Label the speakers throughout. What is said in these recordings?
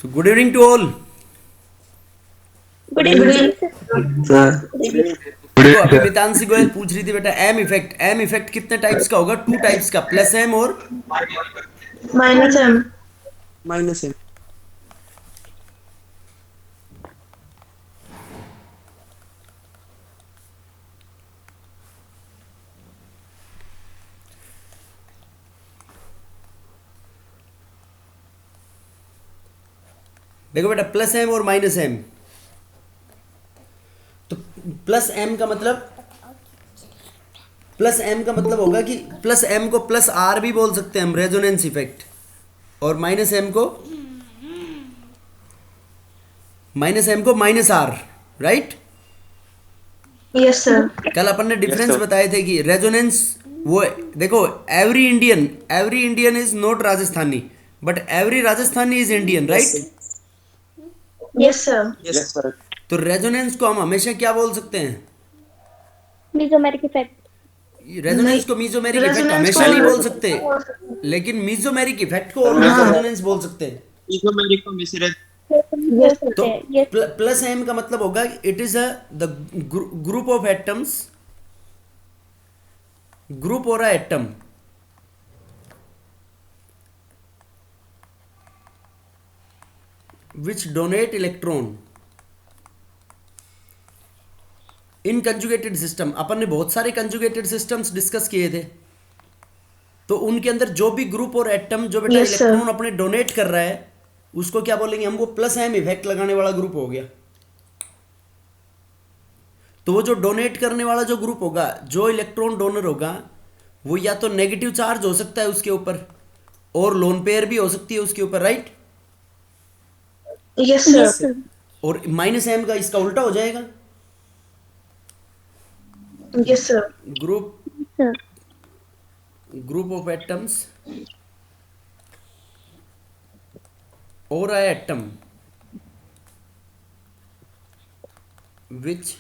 Speaker 1: So good evening to all.
Speaker 2: Good evening
Speaker 3: sir
Speaker 1: देखो अभी मितांशी गोयल पूछ रही थी बेटा एम इफेक्ट कितने टाइप्स का होगा? टू टाइप्स का, प्लस एम और
Speaker 2: माइनस एम
Speaker 3: माइनस है।
Speaker 1: देखो बेटा प्लस एम और माइनस एम। तो प्लस एम का मतलब होगा कि प्लस एम को प्लस आर भी बोल सकते हैं हम, रेजोनेंस इफेक्ट। और माइनस एम को minus R, right.
Speaker 2: Yes sir
Speaker 1: कल अपन ने डिफरेंस
Speaker 3: sir.
Speaker 1: बताए थे कि रेजोनेंस वो, देखो every Indian is not Rajasthani, but every Rajasthani is Indian, right.
Speaker 2: Yes sir
Speaker 3: yes sir.
Speaker 1: तो रेजोनेंस को हम हमेशा क्या बोल सकते हैं?
Speaker 4: Mesomeric effect.
Speaker 2: नहीं,
Speaker 1: रेजोनेंस को मीजोमेरिक इफेक्ट
Speaker 2: रेजोनेंस
Speaker 1: हमेशा नहीं बोल सकते,
Speaker 2: को
Speaker 1: लेकिन मीजोमेरिक इफेक्ट को ऑलवेज
Speaker 2: हाँ
Speaker 1: रेजोनेंस बोल सकते हैं।
Speaker 3: इकोमेरिक को मिसरे
Speaker 4: बोल
Speaker 1: तो
Speaker 4: सकते हैं, यस।
Speaker 1: प्लस एम का मतलब होगा it is a the group of atoms, group और atom which donate electron in conjugated system. अपन ने बहुत सारे कंजुगेटेड सिस्टम्स डिस्कस किए थे। तो उनके अंदर जो भी ग्रुप और एटम जो बेटा
Speaker 2: Yes, sir.
Speaker 1: इलेक्ट्रॉन अपने डोनेट कर रहा है, उसको क्या बोलेंगे? हमको प्लस एम इफेक्ट लगाने वाला ग्रुप हो गया। तो वो जो डोनेट करने वाला जो ग्रुप होगा, जो इलेक्ट्रॉन डोनर होगा, वो या तो नेगेटिव चार्ज हो सकता है उसके ऊपर, और लोन पेयर भी हो सकती है उसके ऊपर, right.
Speaker 2: Yes
Speaker 4: yes
Speaker 2: sir
Speaker 4: sir.
Speaker 1: और माइनस एम का इसका उल्टा हो जाएगा,
Speaker 2: yes sir
Speaker 1: group
Speaker 4: sir
Speaker 1: group of atoms और a atom which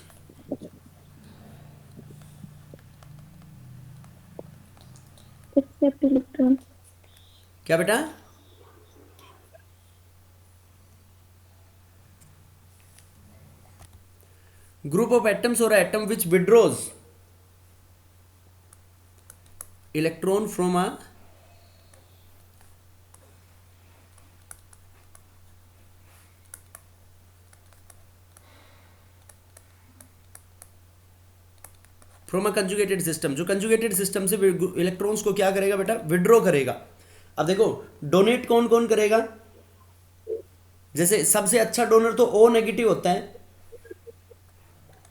Speaker 4: accept electron.
Speaker 1: क्या बेटा? ग्रुप ऑफ एटम्स और atom which withdraws electron from a conjugated system. जो कंजुगेटेड सिस्टम से इलेक्ट्रॉन्स को क्या करेगा बेटा? विड्रॉ करेगा। अब देखो डोनेट कौन कौन करेगा? जैसे सबसे अच्छा डोनर तो ओ नेगेटिव होता है।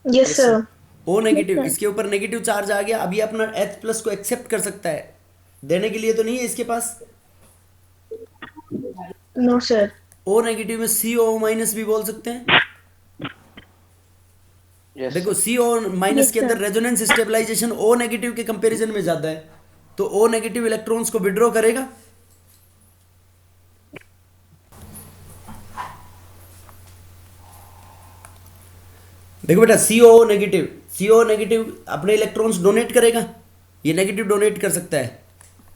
Speaker 2: Yes sir
Speaker 1: O negative,
Speaker 4: Yes, sir.
Speaker 1: इसके ऊपर नेगेटिव चार्ज आ गया, अभी अपना एच प्लस को एक्सेप्ट कर सकता है, देने के लिए तो नहीं है इसके पास।
Speaker 2: नो सर
Speaker 1: ओ नेगेटिव में सी ओ माइनस भी बोल सकते हैं। देखो सी ओ माइनस
Speaker 4: Yes,
Speaker 1: के अंदर
Speaker 4: sir.
Speaker 1: Resonance stabilization O negative के कंपैरिजन में ज्यादा है, तो ओ नेगेटिव इलेक्ट्रॉन्स को विड्रॉ करेगा। देखो बेटा सी ओ नेगेटिव अपने इलेक्ट्रॉन्स डोनेट करेगा, ये नेगेटिव डोनेट कर सकता है।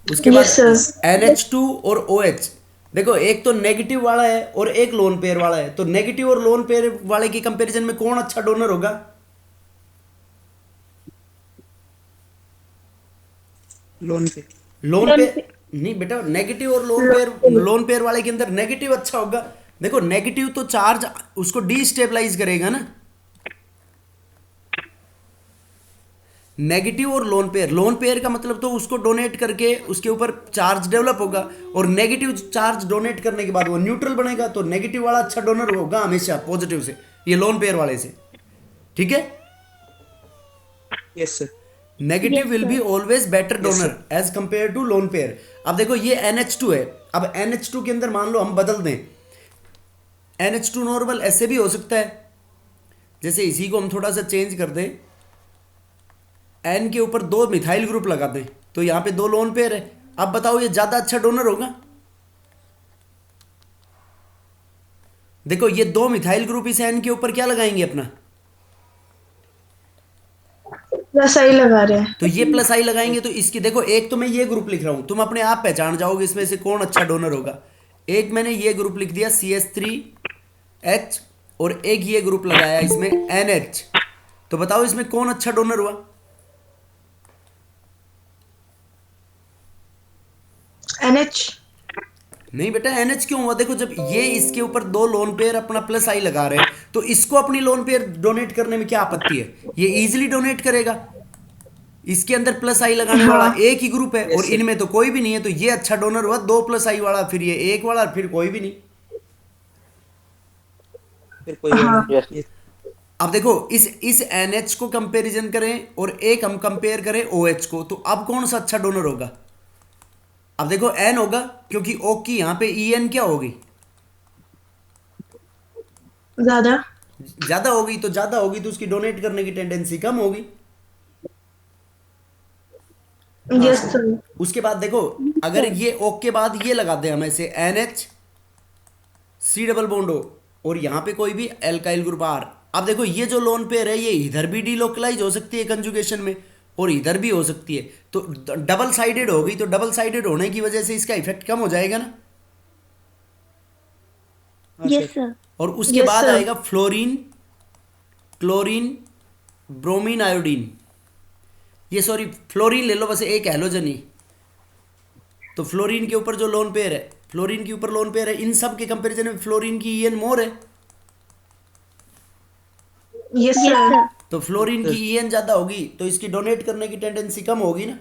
Speaker 1: उसके बाद
Speaker 2: यस सर
Speaker 1: NH2 और OH, देखो एक तो नेगेटिव वाला है और एक लोन पेयर वाला है, तो नेगेटिव और लोन पेयर वाले की कंपैरिजन में कौन अच्छा डोनर होगा?
Speaker 3: लोन पे
Speaker 1: लोन
Speaker 4: Loan
Speaker 1: पेयर नहीं बेटा, नेगेटिव और लोन पेयर वाले के अंदर नेगेटिव अच्छा होगा। देखो नेगेटिव तो चार्ज उसको डीस्टेबलाइज करेगा ना। नेगेटिव और लोन पेयर का मतलब तो उसको डोनेट करके उसके ऊपर चार्ज डेवलप होगा, और नेगेटिव चार्ज डोनेट करने के बाद वो न्यूट्रल बनेगा, तो नेगेटिव वाला अच्छा डोनर होगा हमेशा पॉजिटिव से, ये लोन पेयर वाले से। ठीक है,
Speaker 3: yes sir.
Speaker 1: Negative
Speaker 4: Yes,
Speaker 1: will be
Speaker 4: sir.
Speaker 1: Always better
Speaker 3: Yes,
Speaker 1: donor
Speaker 3: sir.
Speaker 1: As compare to lone pair. अब देखो ये NH2 है, अब NH2 के अंदर मान लो हम बदल दें, NH2 नॉर्मल ऐसे भी हो सकता है, जैसे इसी को हम थोड़ा सा चेंज कर दें, N के ऊपर 2 मिथाइल ग्रुप लगा दें, तो यहाँ पे 2 लोन पेयर है। अब बताओ ये ज्यादा अच्छा डोनर होगा? देखो ये 2 मिथाइल ग्रुप इस N के ऊपर क्या लगाएंगे अपना?
Speaker 2: बस सही लगा रहे हैं
Speaker 1: तो ये प्लस आई लगाएंगे, तो इसकी देखो एक तो मैं ये ग्रुप लिख रहा हूं, तुम अपने आप पहचान जाओगे इसमें से कौन अच्छा डोनर होगा। एक मैंने ये ग्रुप लिख दिया CH3H और एक ये ग्रुप लगाया इसमें NH। तो बताओ इसमें कौन अच्छा डोनर हुआ?
Speaker 2: NH।
Speaker 1: नहीं बेटा, NH क्यों हुआ? देखो जब ये इसके ऊपर दो लोन पेयर अपना प्लस आई लगा रहे हैं तो इसको अपनी लोन पेयर डोनेट करने में क्या आपत्ति है? ये इजीली डोनेट करेगा। इसके अंदर प्लस आई लगाने वाला एक ही ग्रुप है और इनमें तो कोई भी नहीं है, तो ये अच्छा डोनर हुआ। दो प्लस आई वाला, फिर ये एक वाला, फिर कोई भी नहीं।
Speaker 3: फिर कोई और नहीं। Yes.
Speaker 1: अब देखो इस NH को कंपैरिजन करें और एक हम कंपेयर करें OH को, तो अब कौन सा अच्छा डोनर होगा? अब देखो N होगा, क्योंकि O की यहां पे EN क्या होगी?
Speaker 2: ज्यादा।
Speaker 1: ज्यादा होगी, तो ज्यादा होगी तो उसकी डोनेट करने की टेंडेंसी कम होगी।
Speaker 2: Yes sir.
Speaker 1: उसके बाद देखो, अगर ये O के बाद ये लगा दें हम ऐसे NH C double bond O और यहां पे कोई भी एल्काइल ग्रुप R। अब देखो ये जो लोन पेयर है ये इधर भी डिलोकलाइज हो सकती है कंजुगेशन में और इधर भी हो सकती है, तो डबल साइडेड होगी। तो डबल साइडेड होने की वजह से इसका इफेक्ट कम हो जाएगा ना।
Speaker 4: Yes, sir.
Speaker 1: और उसके
Speaker 2: Yes,
Speaker 1: बाद
Speaker 2: sir.
Speaker 1: आएगा फ्लोरीन, क्लोरीन, ब्रोमीन, आयोडीन। ये सॉरी फ्लोरीन ले लो बस, एक हैलोजन ही। तो फ्लोरीन के ऊपर जो लोन पेयर है, फ्लोरीन के ऊपर लोन पेयर है, इन सब के कंपैरिजन में फ्लोरीन की EN मोर है।
Speaker 2: Yes
Speaker 4: Yes,
Speaker 2: sir.
Speaker 4: sir.
Speaker 1: तो फ्लोरीन की EN ज्यादा होगी तो इसकी डोनेट करने की टेंडेंसी कम होगी ना।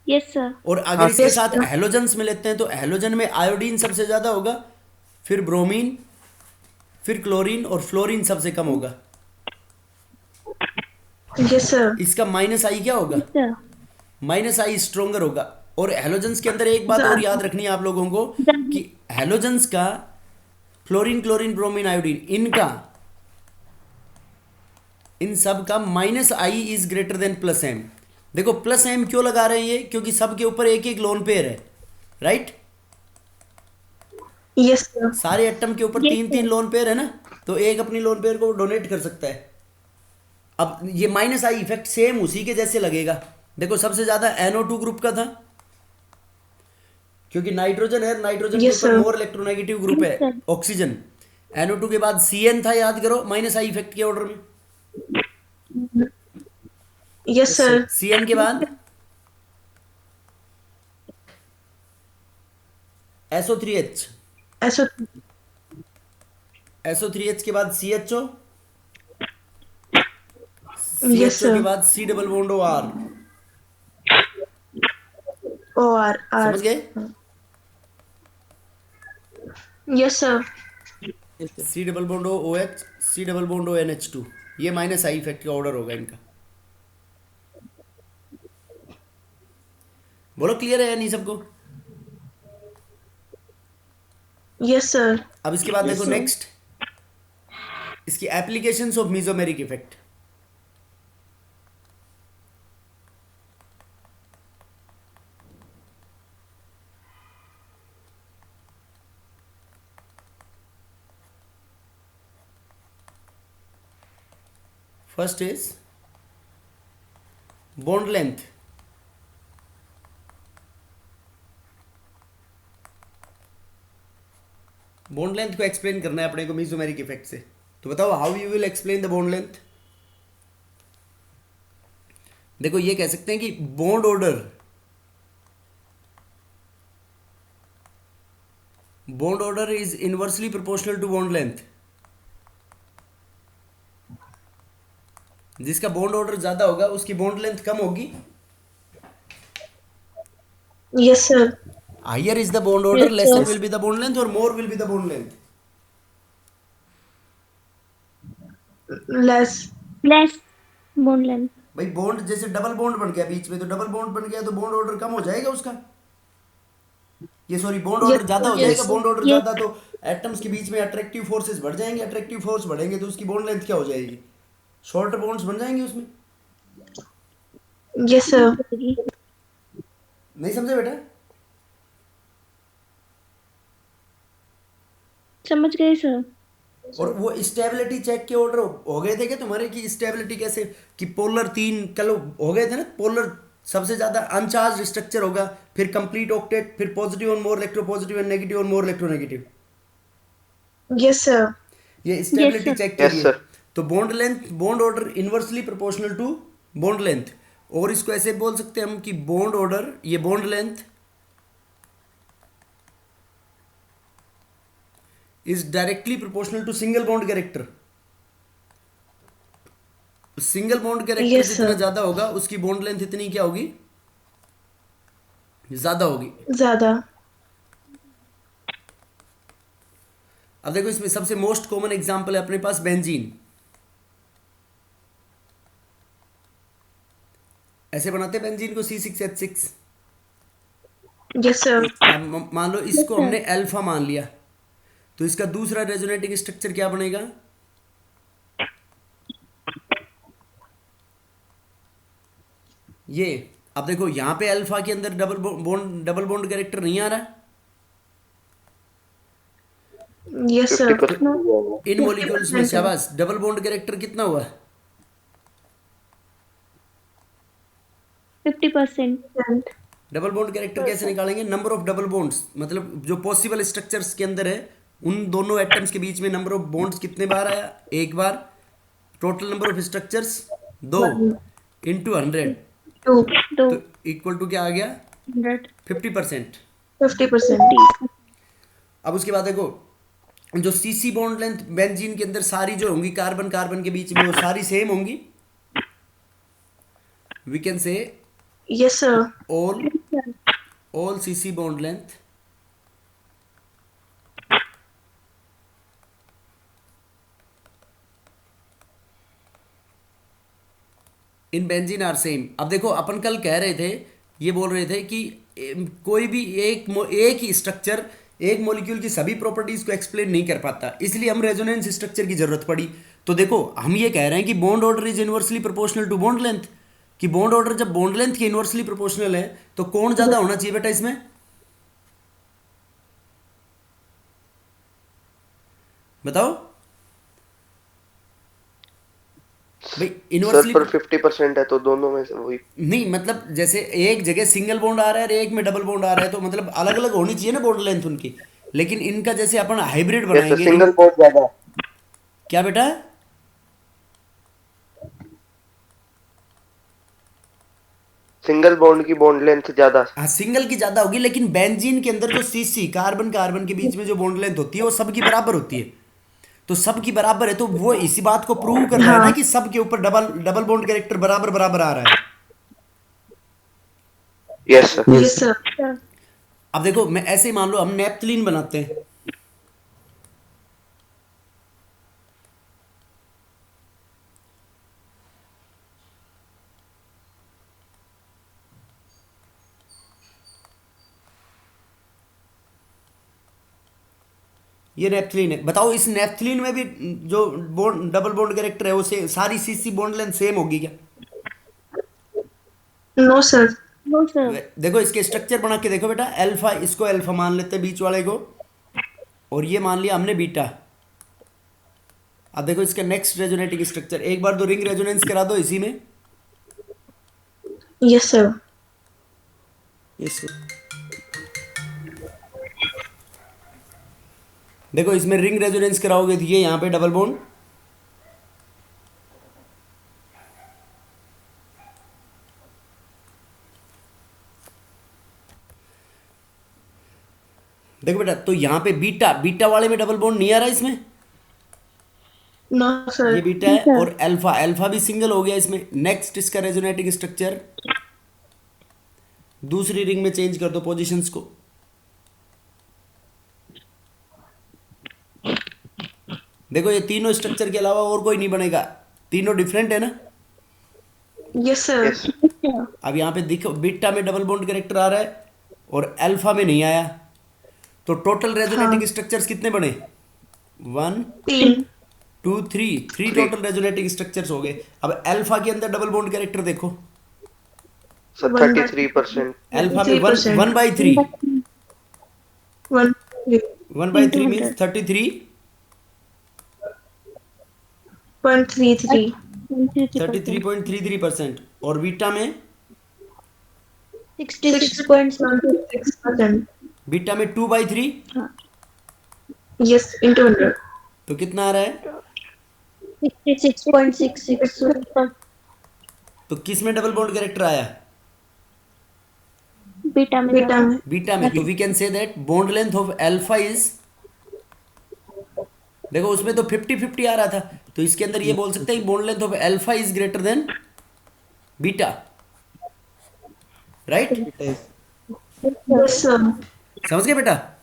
Speaker 4: Yes, sir.
Speaker 1: और अगर इसके
Speaker 2: yes,
Speaker 1: साथ
Speaker 2: sir.
Speaker 1: हैलोजन्स में लेते हैं तो हैलोजन में आयोडीन सबसे ज्यादा होगा, फिर ब्रोमीन, फिर क्लोरीन और फ्लोरीन सबसे कम होगा।
Speaker 2: Yes sir.
Speaker 1: इसका माइनस आई क्या होगा?
Speaker 4: Yes, sir.
Speaker 1: माइनस आई स्ट्रोंगर होगा। और हैलोजन्स के अंदर एक बात और याद रखनी है आप लोगों को कि हैलोजन्स का फ्लोरीन, क्लोरीन, ब्रोमीन, आयोडीन, इन सब का minus I is greater than plus M. देखो प्लस एम क्यों लगा रहे हैं ये? क्योंकि सबके ऊपर एक एक लोन पेयर है, राइट?
Speaker 2: Yes sir.
Speaker 1: सारे एटम के ऊपर
Speaker 4: Yes,
Speaker 1: तीन तीन
Speaker 4: sir.
Speaker 1: लोन पेयर है ना, तो एक अपनी लोन पेयर को डोनेट कर सकता है। अब ये माइनस आई इफेक्ट सेम उसी के जैसे लगेगा। देखो सबसे ज्यादा NO2 ग्रुप का था, क्योंकि नाइट्रोजन है, नाइट्रोजन के
Speaker 2: Yes,
Speaker 1: ऊपर
Speaker 2: sir.
Speaker 1: मोर इलेक्ट्रोनेगेटिव ग्रुप है
Speaker 4: Yes, sir.
Speaker 1: ऑक्सीजन। NO2 के बाद CN था, याद करो, माइनस आई इफेक्ट के ऑर्डर में।
Speaker 2: Yes sir.
Speaker 1: CN के बाद SO3H,
Speaker 2: ऐसा।
Speaker 1: SO3H के बाद CHO,
Speaker 2: यस
Speaker 1: CHO के
Speaker 2: सर।
Speaker 1: बाद C double bond OR।
Speaker 2: OR R.
Speaker 1: समझ गए?
Speaker 2: Yes sir.
Speaker 3: Yes, sir.
Speaker 1: C double bond OH, C double bond NH2। ये माइनस आई इफेक्ट का ऑर्डर होगा इनका। बोलो क्लियर है या नहीं सबको?
Speaker 2: Yes sir.
Speaker 1: अब इसके बाद
Speaker 3: Yes,
Speaker 1: देखो
Speaker 3: sir.
Speaker 1: नेक्स्ट इसकी applications of mesomeric effect. First is bond length. Bond length को एक्सप्लेन करना है अपने को मीजोमेरिक इफेक्ट से। तो बताओ how you will explain the bond length. देखो ये कह सकते हैं कि bond order is inversely proportional to bond length. जिसका बॉन्ड ऑर्डर ज्यादा होगा उसकी बॉन्ड लेंथ कम होगी।
Speaker 2: Yes sir.
Speaker 1: Higher is the bond order,
Speaker 4: Yes,
Speaker 1: lesser
Speaker 4: sir.
Speaker 1: Will be the bond length और more will be the bond length.
Speaker 2: Less.
Speaker 4: Less bone length.
Speaker 1: भाई bond जैसे double bond बन गया बीच में, तो डबल बॉन्ड बन गया तो बॉन्ड ऑर्डर कम हो जाएगा उसका। ये सॉरी बॉन्ड ऑर्डर
Speaker 2: Yes,
Speaker 1: ज्यादा हो
Speaker 2: yes.
Speaker 1: जाएगा। Bond order
Speaker 4: Yes.
Speaker 1: ज्यादा तो एटम्स के बीच में अट्रैक्टिव फोर्सेस बढ़ जाएंगे, अट्रैक्टिव फोर्स बढ़ेंगे तो उसकी बॉन्ड लेंथ क्या हो जाएगी? शॉर्टर बॉन्ड्स बन जाएंगे उसमें।
Speaker 2: Yes sir.
Speaker 1: नहीं समझे बेटा?
Speaker 4: समझ गए सर.
Speaker 1: और वो स्टेबिलिटी चेक के ऑर्डर हो गए थे क्या तुम्हारे? कि स्टेबिलिटी कैसे, कि पोलर 3 कल हो गए थे ना, पोलर सबसे ज्यादा अनचार्ज स्ट्रक्चर होगा, फिर कंप्लीट ऑक्टेट, फिर पॉजिटिव और मोर इलेक्ट्रोपॉजिटिव एंड नेगेटिव और मोर इलेक्ट्रोनेगेटिव।
Speaker 2: Yes, sir.
Speaker 1: ये स्टेबिलिटी
Speaker 4: sir.
Speaker 1: चेक के
Speaker 5: Yes,
Speaker 1: लिए।
Speaker 5: sir.
Speaker 1: तो bond length, bond order inversely proportional to bond length, और इसको ऐसे बोल सकते हैं हम कि बॉन्ड ऑर्डर, ये bond length is directly proportional to single bond character. Single bond character
Speaker 2: Yes,
Speaker 1: जितना
Speaker 2: sir.
Speaker 1: ज्यादा होगा उसकी बॉन्ड लेंथ इतनी क्या होगी, ज्यादा होगी।
Speaker 2: ज़्यादा।
Speaker 1: अब देखो इसमें सबसे मोस्ट कॉमन एग्जांपल है अपने पास बेंजीन। ऐसे बनाते हैं बेंजीन को C6H6।
Speaker 2: Yes, sir.
Speaker 1: अब मान लो इसको
Speaker 4: sir.
Speaker 1: हमने अल्फा मान लिया, तो इसका दूसरा रेजोनेटिंग स्ट्रक्चर क्या बनेगा, ये। अब देखो यहां पे अल्फा के अंदर डबल बॉन्ड कैरेक्टर नहीं आ रहा है,
Speaker 2: Yes, sir.
Speaker 5: 50%
Speaker 1: इन मॉलिक्यूल्स में। शाबाश, डबल बॉन्ड कैरेक्टर कितना हुआ,
Speaker 4: 50%.
Speaker 1: डबल बॉन्ड कैरेक्टर कैसे निकालेंगे, नंबर ऑफ डबल बॉन्ड्स, मतलब जो पॉसिबल स्ट्रक्चर्स के अंदर है उन दोनों एटम्स के बीच में नंबर ऑफ बॉन्ड्स कितने बार आया, एक बार। Total number of structures 2 into 100,
Speaker 2: 2.
Speaker 4: तो
Speaker 1: तो इक्वल टू क्या आ गया,
Speaker 4: 100.
Speaker 1: 50%।
Speaker 2: 50%.
Speaker 1: अब उसके बाद देखो जो सीसी बॉन्ड लेंथ बेंजीन के अंदर सारी जो होंगी कार्बन कार्बन के बीच में, वो सारी सेम होंगी। We can say
Speaker 2: Yes, sir.
Speaker 1: all CC bond length in benzene are same. अब देखो अपन कल कह रहे थे, ये बोल रहे थे कि कोई भी एक ही स्ट्रक्चर एक मॉलिक्यूल की सभी प्रॉपर्टीज को एक्सप्लेन नहीं कर पाता, इसलिए हम रेजोनेंस स्ट्रक्चर की जरूरत पड़ी। तो देखो हम ये कह रहे हैं कि bond order is inversely proportional to bond length, कि बॉन्ड ऑर्डर जब बॉन्ड लेंथ के इनवर्सली प्रोपोर्शनल है तो कौन ज्यादा होना चाहिए बेटा इसमें, बताओ भाई।
Speaker 5: सर
Speaker 1: इनवर्सली
Speaker 5: पर 50% है तो दोनों में से वही।
Speaker 1: नहीं, मतलब जैसे एक जगह सिंगल बॉन्ड आ रहा है और एक में डबल बॉन्ड आ रहा है, तो मतलब अलग अलग होनी चाहिए ना बॉन्ड लेंथ उनकी। लेकिन इनका जैसे अपन हाइब्रिड
Speaker 5: यस सर,
Speaker 1: बनाएंगे
Speaker 5: सिंगल बहुत ज्यादा है।
Speaker 1: क्या बेटा,
Speaker 5: सिंगल बॉन्ड की बॉन्ड लेंथ ज्यादा।
Speaker 1: हाँ सिंगल की ज्यादा होगी, लेकिन बेंजीन के अंदर जो सीसी कार्बन कार्बन के बीच में जो बॉन्ड लेंथ होती है वो सबकी बराबर होती है। तो सबकी बराबर है तो वो इसी बात को प्रूव कर रहा है ना कि सबके ऊपर डबल डबल बॉन्ड कैरेक्टर बराबर बराबर आ रहा है।
Speaker 5: Yes sir.
Speaker 2: Yes, sir.
Speaker 1: अब देखो मैं ऐसे ही मान लो हम नेप्थलीन बनाते हैं, ये नेप्थलीन है। बताओ इस नेप्थलीन में भी जो बॉन्ड डबल बॉन्ड कैरेक्टर है वो सारी सीसी बॉन्ड लेंथ सेम होगी क्या,
Speaker 2: No, sir.
Speaker 4: No, sir.
Speaker 1: देखो इसके स्ट्रक्चर बना के देखो बेटा। अल्फा, इसको अल्फा मान लेते हैं बीच वाले को, और ये मान लिया हमने बीटा। अब देखो इसका नेक्स्ट रेजोनेटिंग स्ट्रक्चर, एक बार दो रिंग रेजोनेंस करा दो इसी में।
Speaker 2: Yes, sir.
Speaker 3: Yes, sir.
Speaker 1: देखो इसमें रिंग रेजोनेंस कराओगे तो ये यहाँ पे डबल बॉन्ड, देखो बेटा तो यहाँ पे बीटा, बीटा वाले में डबल बॉन्ड नहीं आ रहा इसमें,
Speaker 2: No, sir.
Speaker 1: ये बीटा है। और अल्फा, अल्फा भी सिंगल हो गया इसमें। नेक्स्ट इसका रेजोनेटिंग स्ट्रक्चर, दूसरी रिंग में चेंज कर दो पोजीशंस को। देखो ये तीनों स्ट्रक्चर के अलावा और कोई नहीं बनेगा, तीनों डिफरेंट है ना।
Speaker 2: Yes, sir.
Speaker 5: यस
Speaker 1: अब यहाँ पे देखो बीटा में डबल बॉन्ड कैरेक्टर आ रहा है और अल्फा में नहीं आया, तो टोटल रेजोनेटिंग स्ट्रक्चर्स कितने बने, 1
Speaker 2: 3.
Speaker 1: 2 3 टोटल रेजोनेटिंग स्ट्रक्चर्स हो गए। अब अल्फा के अंदर डबल बॉन्ड कैरेक्टर देखो,
Speaker 5: सर 33%।
Speaker 1: अल्फा में
Speaker 2: 3%.
Speaker 1: 1/3,
Speaker 2: 1.
Speaker 1: 1/3 मीन्स 33,
Speaker 2: 0.33.
Speaker 1: 33.33%। और बीटा में
Speaker 2: 66.6%.
Speaker 1: बीटा में 2/3,
Speaker 2: Yes, into 100.
Speaker 1: तो कितना आ रहा है?
Speaker 4: 66.66
Speaker 1: तो किस में डबल बॉन्ड कैरेक्टर आया?
Speaker 4: बीटा में
Speaker 2: Beta में.
Speaker 1: बीटा में। तो we can say that bond length of alpha is, देखो उसमें तो 50-50 आ रहा था, तो इसके अंदर ये बोल सकते हैं bond length of alpha is greater than beta, right?
Speaker 2: Yes, sir.
Speaker 1: समझ गए बेटा?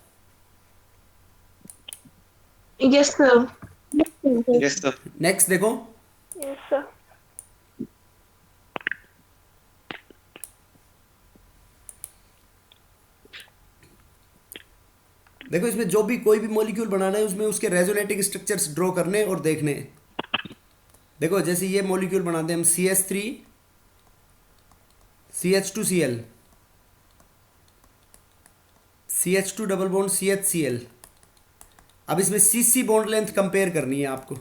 Speaker 2: Yes, sir.
Speaker 3: Yes, sir.
Speaker 1: Next देखो,
Speaker 2: Yes, sir.
Speaker 1: देखो इसमें जो भी कोई भी मॉलिक्यूल बनाना है उसमें उसके रेजोनेटिंग स्ट्रक्चर्स ड्रॉ करने और देखने हैं। देखो जैसे ये मॉलिक्यूल बनाते हैं हम CH3 CH2Cl, CH2 double bond CHCl। अब इसमें CC बॉन्ड लेंथ कंपेयर करनी है आपको।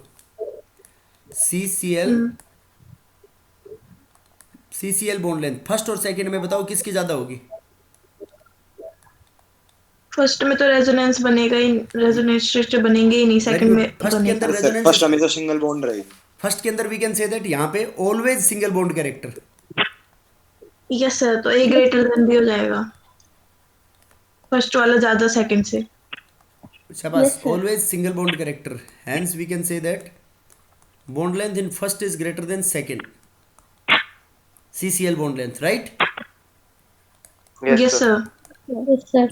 Speaker 1: CCl बॉन्ड लेंथ फर्स्ट और सेकंड में बताओ किसकी ज्यादा होगी?
Speaker 2: फर्स्ट में तो रेजोनेंस बनेगा ही, रेजोनेंस स्ट्रक्चर बनेंगे ही नहीं, सेकंड में
Speaker 1: फर्स्ट के अंदर
Speaker 2: बनेगा.
Speaker 3: Sir,
Speaker 1: रेजोनेंस,
Speaker 3: first हमेशा single bond रहेगी.
Speaker 1: फर्स्ट के अंदर वी कैन से दैट यहाँ पे always single bond character.
Speaker 2: Yes sir, तो ए ग्रेटर देन भी हो जाएगा, फर्स्ट वाला ज्यादा सेकंड से.
Speaker 1: शाबाश,
Speaker 4: Yes, sir.
Speaker 1: Always single bond character, hence we can say that bond length in first is greater than second, CCl bond length, right?
Speaker 2: Yes sir.
Speaker 4: Yes, sir.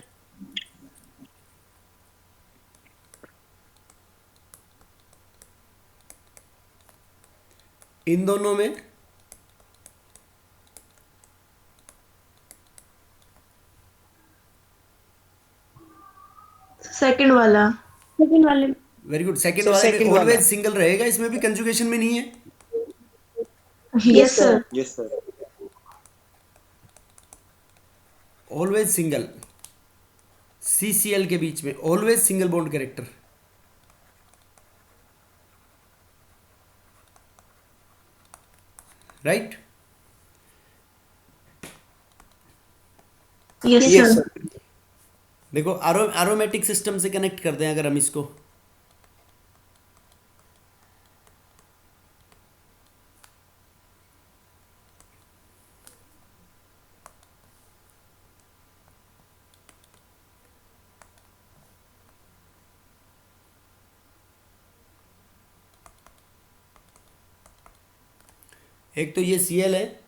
Speaker 1: इन दोनों में
Speaker 2: सेकंड वाला.
Speaker 4: सेकंड वाले
Speaker 1: very good, second
Speaker 3: So,
Speaker 1: वाले
Speaker 3: second
Speaker 1: में
Speaker 3: वाला।
Speaker 1: Always single रहेगा, इसमें भी कंजुगेशन में नहीं है।
Speaker 2: Yes sir.
Speaker 3: Yes, sir.
Speaker 1: Always single, CCl के बीच में always single bond character, right?
Speaker 2: Yes
Speaker 3: Yes,
Speaker 2: sir.
Speaker 3: sir.
Speaker 1: देखो एरोमेटिक सिस्टम से कनेक्ट कर दें अगर हम इसको, एक तो ये Cl है,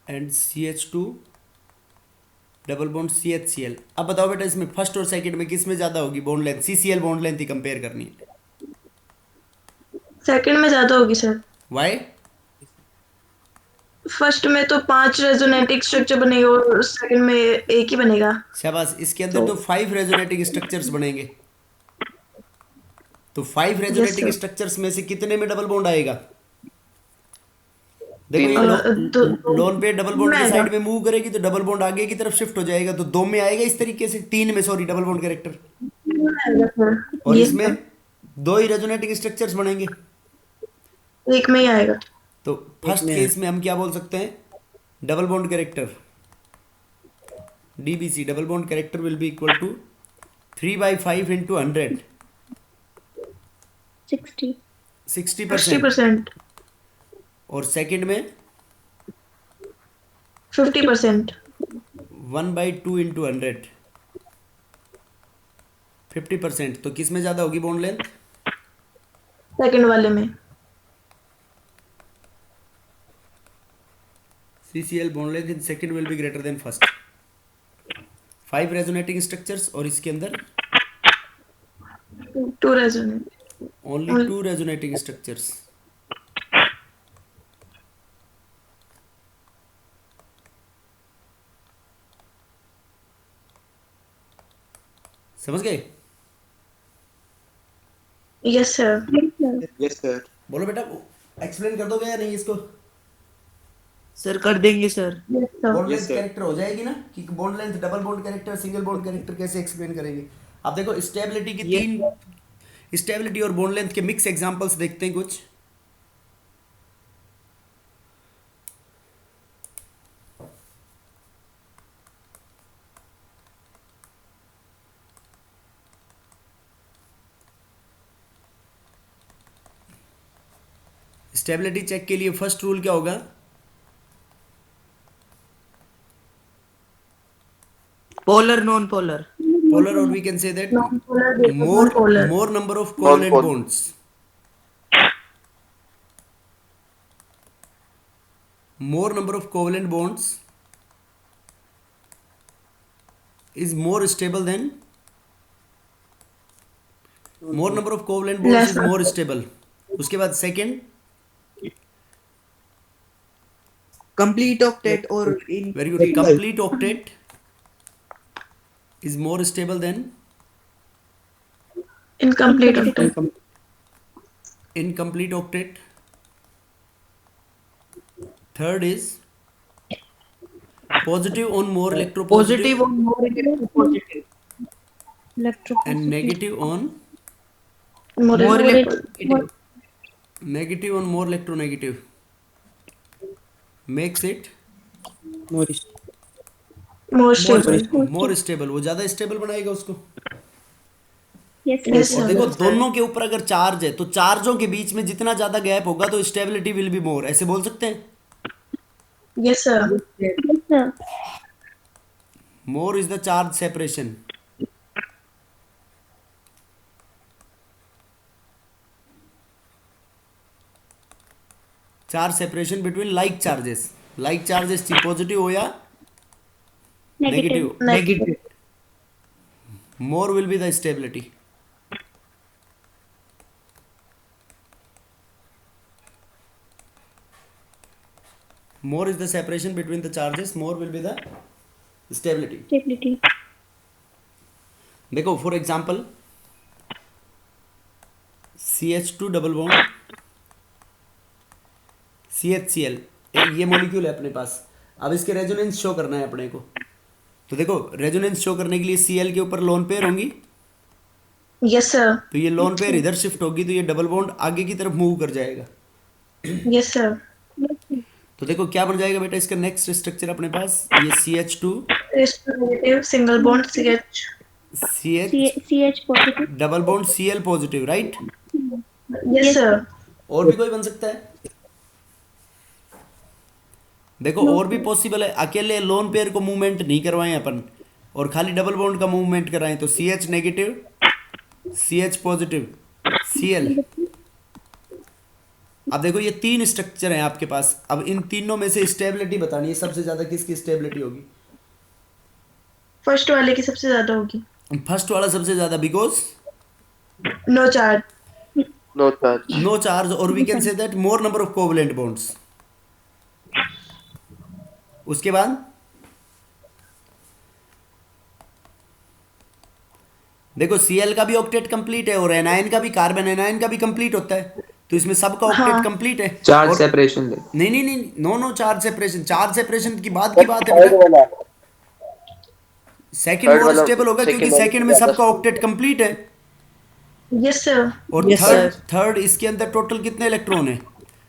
Speaker 1: and CH2 double bond CHCl। अब बताओ बेटा इसमें फर्स्ट और सेकंड में किस में ज्यादा होगी bond length? CCl bond length ही कंपेयर करनी है।
Speaker 2: सेकंड में ज्यादा होगी सर.
Speaker 1: वाई?
Speaker 2: फर्स्ट में तो 5 रेजोनेटिक स्ट्रक्चर बनेगा और सेकंड में एक ही बनेगा.
Speaker 1: शाबाश, इसके अंदर तो 5 रेजोनेटिंग स्ट्रक्चर्स बनेंगे, तो 5 रेजोनेटिंग
Speaker 2: sir.
Speaker 1: स्ट्रक्चर्स में से कितने में डबल बॉन्ड आएगा? देखो
Speaker 5: तीन
Speaker 1: ये
Speaker 5: में।
Speaker 1: लोन पे डबल बॉन्ड
Speaker 2: में
Speaker 1: के
Speaker 2: आएगा.
Speaker 1: साइड में मूव करेगी तो डबल बॉन्ड आगे की तरफ शिफ्ट हो जाएगा, तो 2 में आएगा इस तरीके से, 3 में सॉरी डबल बॉन्ड कैरेक्टर, और
Speaker 2: ये
Speaker 1: इसमें 2 ही रेजोनेटिंग स्ट्रक्चर्स बनेंगे।
Speaker 2: एक में ही आएगा.
Speaker 1: तो फर्स्ट केस में हम क्या बोल सकते हैं? Double bond character DBC, double bond character will be equal to 3/5 into 100,
Speaker 4: 60
Speaker 1: 60%।
Speaker 2: 60%,
Speaker 1: और सेकंड में
Speaker 2: 50%.
Speaker 1: 1/2 इंटू 100, 50%। तो किस में ज़्यादा होगी बॉन्ड लेंथ?
Speaker 2: सेकंड वाले में.
Speaker 1: CCl bond length in second will be greater than first. 5 resonating structures और इसके अंदर
Speaker 2: 2 रेजोनेट.
Speaker 1: Only 2 resonating structures. समझ गए?
Speaker 2: Yes sir.
Speaker 3: Yes, sir.
Speaker 1: बोलो बेटा, एक्सप्लेन कर दोगे या नहीं इसको?
Speaker 6: सर कर देंगे sir.
Speaker 2: Yes sir.
Speaker 1: Bond
Speaker 3: Yes,
Speaker 1: length
Speaker 3: sir.
Speaker 1: Character हो जाएगी ना कि bond length double bond character single bond character कैसे एक्सप्लेन करेंगे? अब देखो स्टेबिलिटी की
Speaker 6: ये-
Speaker 1: तीन, स्टेबिलिटी और बॉन्ड लेंथ के मिक्स एग्जांपल्स देखते हैं कुछ। स्टेबिलिटी चेक के लिए फर्स्ट रूल क्या होगा?
Speaker 6: Polar non polar.
Speaker 1: Polar, or we can say that
Speaker 2: Non-polar,
Speaker 1: more
Speaker 2: non-polar.
Speaker 1: more number of covalent
Speaker 5: Non-polar.
Speaker 1: bonds. More number of covalent bonds is more stable than, more number of covalent bonds
Speaker 2: Less
Speaker 1: is more stable. उसके बाद second,
Speaker 6: complete octet और in
Speaker 1: very good, complete octet is more stable than
Speaker 2: Incomplete octet.
Speaker 1: incomplete octet. Third is positive on more electropositive
Speaker 6: positive और more positive
Speaker 1: and negative on
Speaker 2: More
Speaker 6: more
Speaker 2: electronegative.
Speaker 1: negative on more electronegative makes it
Speaker 2: More stable.
Speaker 1: more stable. वो ज्यादा stable बनाएगा उसको।
Speaker 4: Yes,
Speaker 2: Yes,
Speaker 4: sir.
Speaker 1: और
Speaker 2: sir.
Speaker 1: देखो दोनों के ऊपर अगर चार्ज है तो चार्जों के बीच में जितना ज्यादा गैप होगा तो स्टेबिलिटी विल बी मोर, ऐसे बोल सकते हैं।
Speaker 2: Yes, sir.
Speaker 4: Yes, sir.
Speaker 1: More is the charge separation. Charge separation between like charges positive हो या
Speaker 4: Negative.
Speaker 1: Negative,
Speaker 6: negative
Speaker 1: more will be the stability. More is the separation between the charges, more will be the stability.
Speaker 4: Stability.
Speaker 1: देखो for example CH2 double bond CHCl, ये molecule है अपने पास। अब इसके resonance show करना है अपने को, तो देखो रेजोनेंस शो करने के लिए Cl के ऊपर लोन पेयर होंगी,
Speaker 2: Yes, sir.
Speaker 1: तो ये लोन पेयर इधर शिफ्ट होगी तो ये डबल बॉन्ड आगे की तरफ मूव कर जाएगा।
Speaker 2: Yes, sir.
Speaker 1: तो देखो क्या बन जाएगा बेटा इसका नेक्स्ट स्ट्रक्चर अपने पास, ये CH2
Speaker 2: Negative single bond CH.
Speaker 1: CH
Speaker 4: CH positive.
Speaker 1: Double bond Cl positive, right.
Speaker 2: Yes, sir.
Speaker 1: और भी कोई बन सकता है? देखो और भी पॉसिबल है, अकेले लोन पेयर को मूवमेंट नहीं करवाएं अपन और खाली डबल बॉन्ड का मूवमेंट कराएं तो CH negative, CH positive, Cl। अब देखो ये तीन स्ट्रक्चर हैं आपके पास। अब इन तीनों में से स्टेबिलिटी बतानी है, सबसे ज्यादा किसकी स्टेबिलिटी होगी?
Speaker 2: फर्स्ट वाले की सबसे ज्यादा होगी।
Speaker 1: फर्स्ट वाला सबसे ज्यादा, because
Speaker 2: no charge.
Speaker 5: No charge.
Speaker 1: No charge, और we can say that more number of covalent bonds. उसके बाद देखो Cl का भी ऑक्टेट कंप्लीट है और एनायन का भी, कार्बन एनायन का भी कंप्लीट होता है, तो इसमें सबका ऑक्टेट कंप्लीट है।
Speaker 3: चार्ज
Speaker 1: और-
Speaker 3: सेपरेशन दे।
Speaker 1: नहीं, no charge separation, charge separation की बात है बेटा। सेकंड
Speaker 5: Third
Speaker 1: मोर
Speaker 5: वाला-
Speaker 1: स्टेबल होगा क्योंकि
Speaker 5: second वाला
Speaker 1: सेकंड में
Speaker 5: ज्यादा
Speaker 1: सबका ऑक्टेट कंप्लीट है।
Speaker 2: Yes sir.
Speaker 1: और
Speaker 6: Yes,
Speaker 1: थर्ड
Speaker 6: sir.
Speaker 1: थर्ड इसके अंदर टोटल कितने इलेक्ट्रॉन है?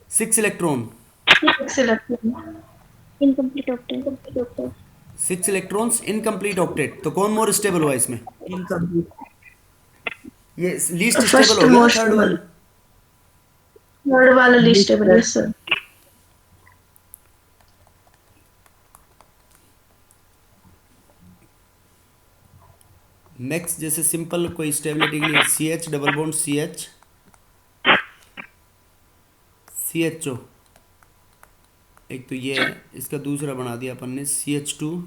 Speaker 1: 6 electron.
Speaker 4: Incomplete octet.
Speaker 1: 6 electrons incomplete octet, तो कौन मोर स्टेबल हुआ इसमें?
Speaker 6: इनकम्प्लीट
Speaker 1: ये लीस्ट
Speaker 2: First
Speaker 1: स्टेबल हो गया
Speaker 2: most
Speaker 1: थर्ड वाला।
Speaker 2: थर्ड वाला least stable. Yes sir.
Speaker 1: Next जैसे सिंपल कोई स्टेबिलिटी के लिए CH डबल बॉन्ड CHO, एक तो ये है, इसका दूसरा बना दिया अपन ने CH2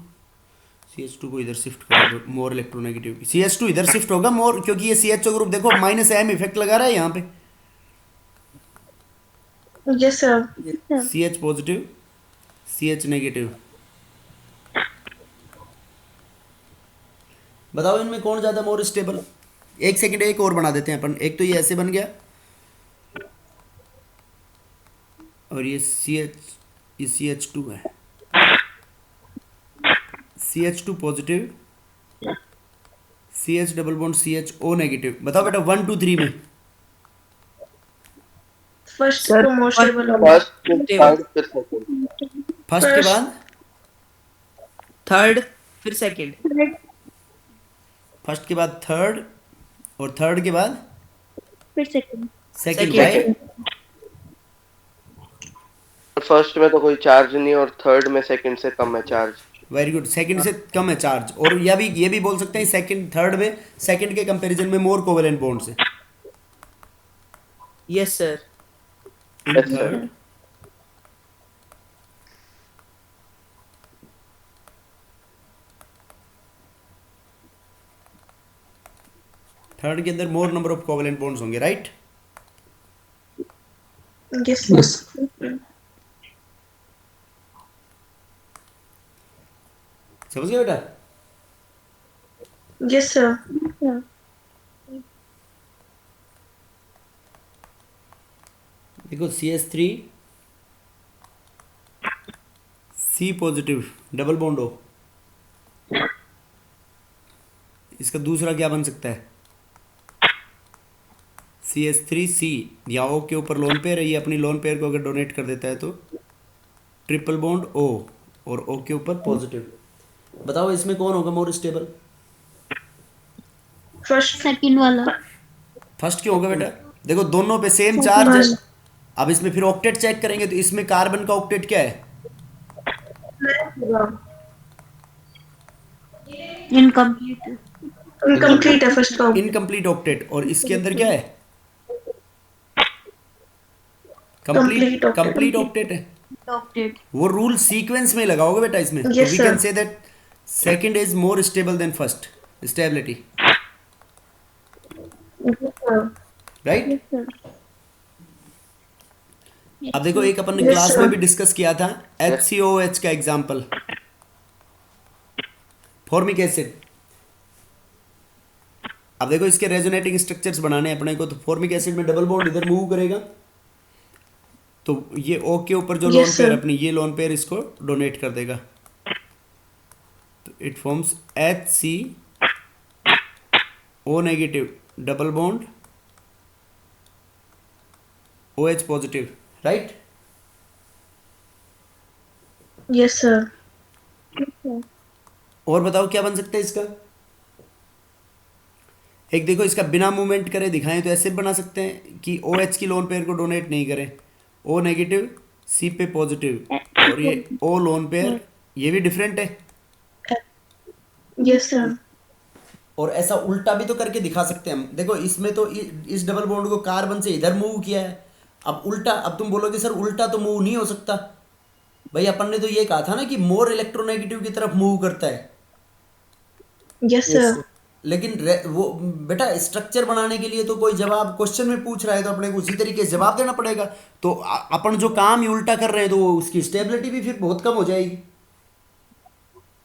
Speaker 1: को इधर शिफ्ट कर दो, मोर इलेक्ट्रोनेगेटिव। CH2 इधर शिफ्ट होगा मोर, क्योंकि ये CHO ग्रुप देखो -m इफेक्ट लगा रहा है यहाँ पे।
Speaker 2: Yes sir.
Speaker 1: CH positive, CH negative. बताओ इनमें कौन ज्यादा मोर स्टेबल? एक सेकंड, एक और बना देते हैं अपन। एक तो ये ऐसे बन गया और ये CH2 है, CH2 positive, CH double bond CHO negative. बताओ बेटा 1 2 3 में।
Speaker 2: फर्स्ट
Speaker 6: Sir,
Speaker 2: तो मोस्ट स्टेबल होगा।
Speaker 5: फर्स्ट फिर थर्ड फिर सेकंड।
Speaker 1: फर्स्ट के बाद
Speaker 6: थर्ड फिर सेकंड।
Speaker 1: फर्स्ट के बाद थर्ड और थर्ड के बाद
Speaker 4: फिर second.
Speaker 1: Second.
Speaker 6: Second.
Speaker 1: Why?
Speaker 5: First में तो कोई चार्ज नहीं और थर्ड में सेकंड से कम है चार्ज।
Speaker 1: वेरी गुड, सेकंड से कम है चार्ज। और ये भी बोल सकते हैं सेकंड थर्ड में सेकंड के कंपैरिजन में मोर कोवेलेंट बॉन्ड्स है
Speaker 6: यस सर।
Speaker 1: इन
Speaker 5: Yes, sir.
Speaker 1: थर्ड। थर्ड के अंदर मोर नंबर ऑफ कोवेलेंट बॉन्ड्स होंगे, राइट?
Speaker 2: यस
Speaker 1: समझ गए बेटा?
Speaker 2: Yes sir.
Speaker 1: देखो CH3 C positive double bond हो, इसका दूसरा क्या बन सकता है? CH3C, या O के ऊपर लोन पेयर है, ये अपनी लोन पेयर को अगर डोनेट कर देता है तो ट्रिपल बॉन्ड O, और O के ऊपर पॉजिटिव। बताओ इसमें कौन होगा मोर स्टेबल?
Speaker 2: फर्स्ट
Speaker 4: सेकंड वाला।
Speaker 1: फर्स्ट क्यों होगा बेटा? देखो दोनों पे सेम चार्ज है। अब इसमें फिर ऑक्टेट चेक करेंगे तो इसमें कार्बन का ऑक्टेट क्या है?
Speaker 4: इनकम्प्लीट।
Speaker 2: इनकम्प्लीट है फर्स्ट का।
Speaker 1: Incomplete octet. और इसके अंदर क्या है?
Speaker 2: Complete octet.
Speaker 1: कंप्लीट ऑक्टेट है।
Speaker 4: डॉक्टेड।
Speaker 1: वो रूल सीक्वेंस में लगाओगे बेटा इसमें। तो
Speaker 2: Yes,
Speaker 1: we
Speaker 2: sir.
Speaker 1: Can say that second is more stable than first stability, right?
Speaker 4: Yes sir.
Speaker 1: अब देखो एक अपन ने
Speaker 2: Yes,
Speaker 1: क्लास
Speaker 2: sir.
Speaker 1: में भी डिस्कस किया था HCOH का एग्जांपल, फॉर्मिक एसिड। अब देखो इसके रेजोनेटिंग स्ट्रक्चर्स बनाने हैं अपने को, तो फॉर्मिक एसिड में डबल बॉन्ड इधर मूव करेगा तो ये O के ऊपर जो
Speaker 2: Yes,
Speaker 1: लोन पेयर
Speaker 2: sir.
Speaker 1: अपनी ये लोन पेयर इसको डोनेट कर देगा, तो it forms HCO negative double bond OH positive, right?
Speaker 2: Yes sir.
Speaker 1: और बताओ क्या बन सकता है इसका? एक देखो इसका बिना मूवमेंट करे दिखाएं तो ऐसे बना सकते हैं कि OH की लोन पेयर को डोनेट नहीं करें, O नेगेटिव C पे पॉजिटिव, और ये O लोन पेयर ये भी डिफरेंट है।
Speaker 2: Yes sir.
Speaker 1: और ऐसा उल्टा भी तो करके दिखा सकते हैं हम। देखो इसमें तो इस डबल बॉन्ड को कार्बन से इधर मूव किया है, अब उल्टा, अब तुम बोलोगे सर उल्टा तो मूव नहीं हो सकता। भाई अपन ने तो ये कहा था ना कि मोर इलेक्ट्रोनेगेटिव की तरफ मूव करता है,
Speaker 2: यस सर।
Speaker 1: लेकिन वो बेटा स्ट्रक्चर बनाने के लिए तो कोई जवाब क्वेश्चन में पूछ रहा है तो अपने को उसी तरीके से जवाब देना पड़ेगा। तो अपन जो काम ही उल्टा कर रहे हैं तो वो उसकी स्टेबिलिटी भी फिर बहुत कम हो जाएगी।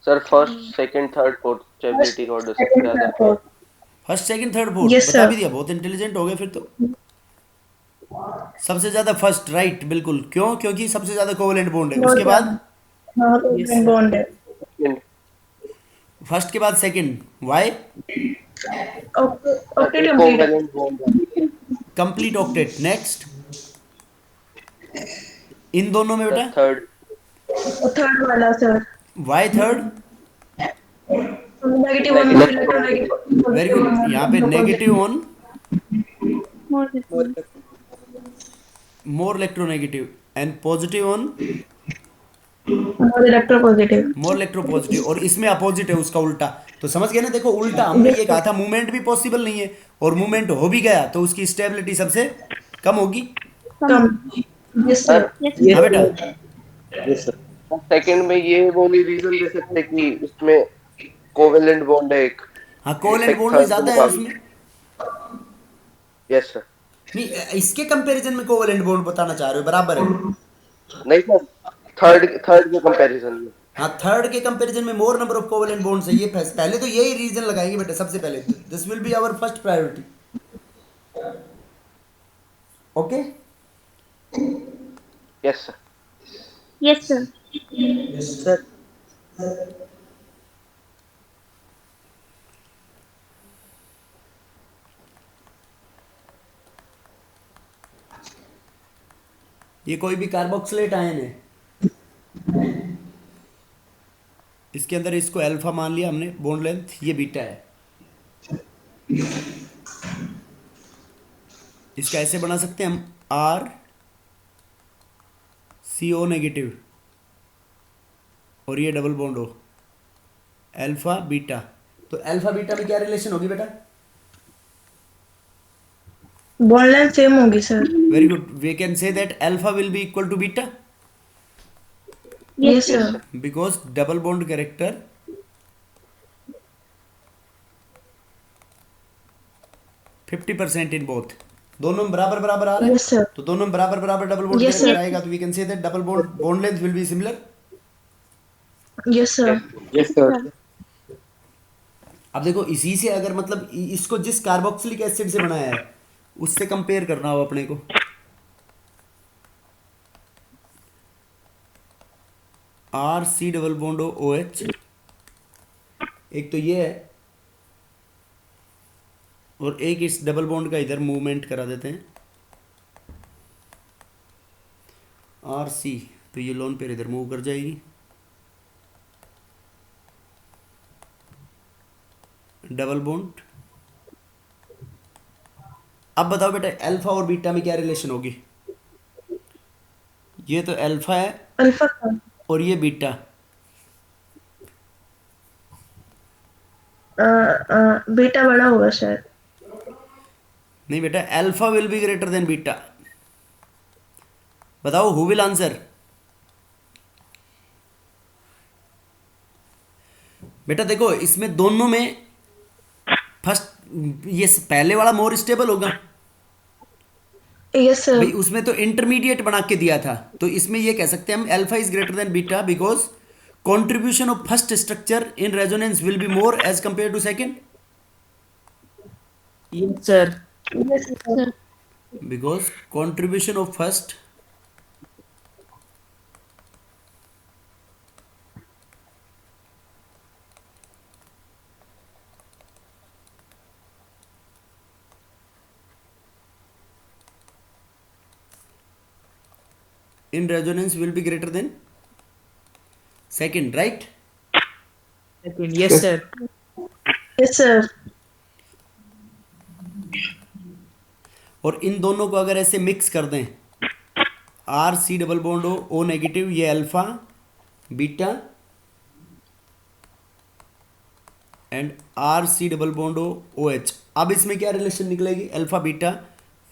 Speaker 5: Sir first second third fourth stability को डिस्कस किया था।
Speaker 1: First second third fourth
Speaker 2: Yes,
Speaker 1: बता
Speaker 2: sir.
Speaker 1: भी दिया, बहुत इंटेलिजेंट हो गए फिर तो। सबसे ज्यादा फर्स्ट, राइट, बिल्कुल। क्यों? क्योंकि सबसे ज्यादा कोवेलेंट बॉन्ड है। उसके बाद
Speaker 2: बॉन्ड है।
Speaker 1: फर्स्ट के बाद सेकंड, वाई?
Speaker 2: ऑक्टेट कंप्लीट है।
Speaker 5: कोवेलेंट बॉन्ड है।
Speaker 1: Complete octet. नेक्स्ट इन दोनों में बेटा
Speaker 5: थर्ड
Speaker 2: थर्ड वाला sir.
Speaker 1: Why third?
Speaker 2: Negative one negative.
Speaker 1: Very good. यहाँ पे negative on more electronegative and positive on
Speaker 2: और इलेक्ट्रोपॉजिटिव।
Speaker 1: मोर इलेक्ट्रोपॉजिटिव, और इसमें अपोजिट है उसका उल्टा। तो समझ गए ना? देखो उल्टा हमने ये कहा था मूवमेंट भी पॉसिबल नहीं है, और मूवमेंट हो भी गया तो उसकी स्टेबिलिटी सबसे कम होगी।
Speaker 2: कम। Yes sir.
Speaker 1: हाँ बेटा,
Speaker 3: यस सर।
Speaker 5: सेकंड में ये वो नहीं रीजन दे सकते कि इसमें कोवेलेंट बॉन्ड है एक।
Speaker 1: हाँ कोवेलेंट बॉन्ड में ज्यादा है उसमें।
Speaker 5: Yes sir.
Speaker 1: नहीं, इसके कंपैरिजन में कोवेलेंट बॉन्ड बताना चाह रहे हो, बराबर है।
Speaker 5: नहीं सर, थर्ड के कंपैरिजन में।
Speaker 1: हाँ थर्ड के कंपैरिजन में मोर नंबर ऑफ कोवेलेंट बॉन्ड्स है। ये पहले तो यही रीजन लगाएंगे बेटा सबसे पहले। This will be our first priority. Okay
Speaker 5: yes sir.
Speaker 4: Yes sir.
Speaker 6: Sir
Speaker 1: ये कोई भी कार्बोक्सिलेट आयन है, इसके अंदर इसको अल्फा मान लिया हमने, बॉन्ड लेंथ ये बीटा है। इसका ऐसे बना सकते हैं हम, आर सी ओ नेगेटिव और ये डबल बॉन्ड हो, अल्फा बीटा। तो अल्फा बीटा में क्या रिलेशन होगी बेटा?
Speaker 2: बॉन्ड लेंथ सेम होगी sir.
Speaker 1: Very good, we can say that alpha will be equal to beta
Speaker 2: yes sir.
Speaker 1: Because double bond character 50% in both, दोनों में बराबर बराबर आ रहा है।
Speaker 2: Yes sir.
Speaker 1: तो दोनों में बराबर बराबर double bond
Speaker 2: Yes,
Speaker 1: character
Speaker 2: sir.
Speaker 1: आएगा, तो we can say that double bond length will be similar.
Speaker 2: Yes sir.
Speaker 3: Yes, sir.
Speaker 1: अब देखो इसी से अगर मतलब इसको जिस कार्बोक्सिलिक एसिड से बनाया है उससे कंपेयर करना हो अपने को, R C double bond O H, एक तो ये है और एक इस डबल बॉन्ड का इधर मूवमेंट करा देते हैं, आर सी, तो ये लोन पेयर इधर मूव कर जाएगी, डबल बॉन्ड। अब बताओ बेटा अल्फा और बीटा में क्या रिलेशन होगी? ये तो अल्फा है
Speaker 2: अल्फा का
Speaker 1: और ये बीटा,
Speaker 2: बीटा बड़ा होगा शायद।
Speaker 1: नहीं बेटा, alpha will be greater than beta. बताओ हु विल आंसर? बेटा देखो इसमें दोनों में फर्स्ट ये पहले वाला मोर स्टेबल होगा
Speaker 2: यस सर।
Speaker 1: भाई, उसमें तो इंटरमीडिएट बना के दिया था, तो इसमें ये कह सकते हैं हम alpha is greater than beta because contribution of first structure in resonance will be more as compare to second,
Speaker 6: Yes, sir.
Speaker 2: Yes sir.
Speaker 1: Because contribution of first in resonance will be greater than second, right?
Speaker 6: Second. Yes, sir.
Speaker 2: Yes sir.
Speaker 1: और इन दोनों को अगर ऐसे mix कर दें, R C double bond O negative, ये alpha beta and R C double bond O H. अब इसमें क्या रिलेशन निकलेगी? अल्फा बीटा,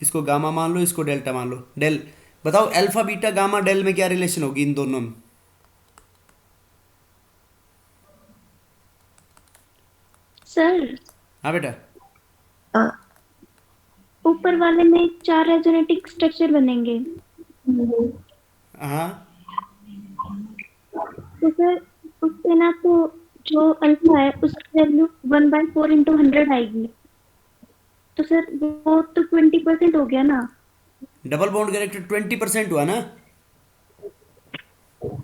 Speaker 1: इसको गामा मान लो, इसको डेल्टा मान लो, डेल। बताओ अल्फा बीटा गामा डेल में क्या रिलेशन होगी इन दोनों में?
Speaker 4: सर
Speaker 1: हाँ बेटा,
Speaker 4: ऊपर वाले में 4 रेजोनेटिक स्ट्रक्चर बनेंगे,
Speaker 1: हाँ
Speaker 4: तो सर उससे ना तो जो अल्फा है उसकी वैल्यू 1/4 इंटू 100 आएगी, तो सर वो तो 20% हो गया ना।
Speaker 1: डबल बॉन्ड कैरेक्टर 20% हुआ ना,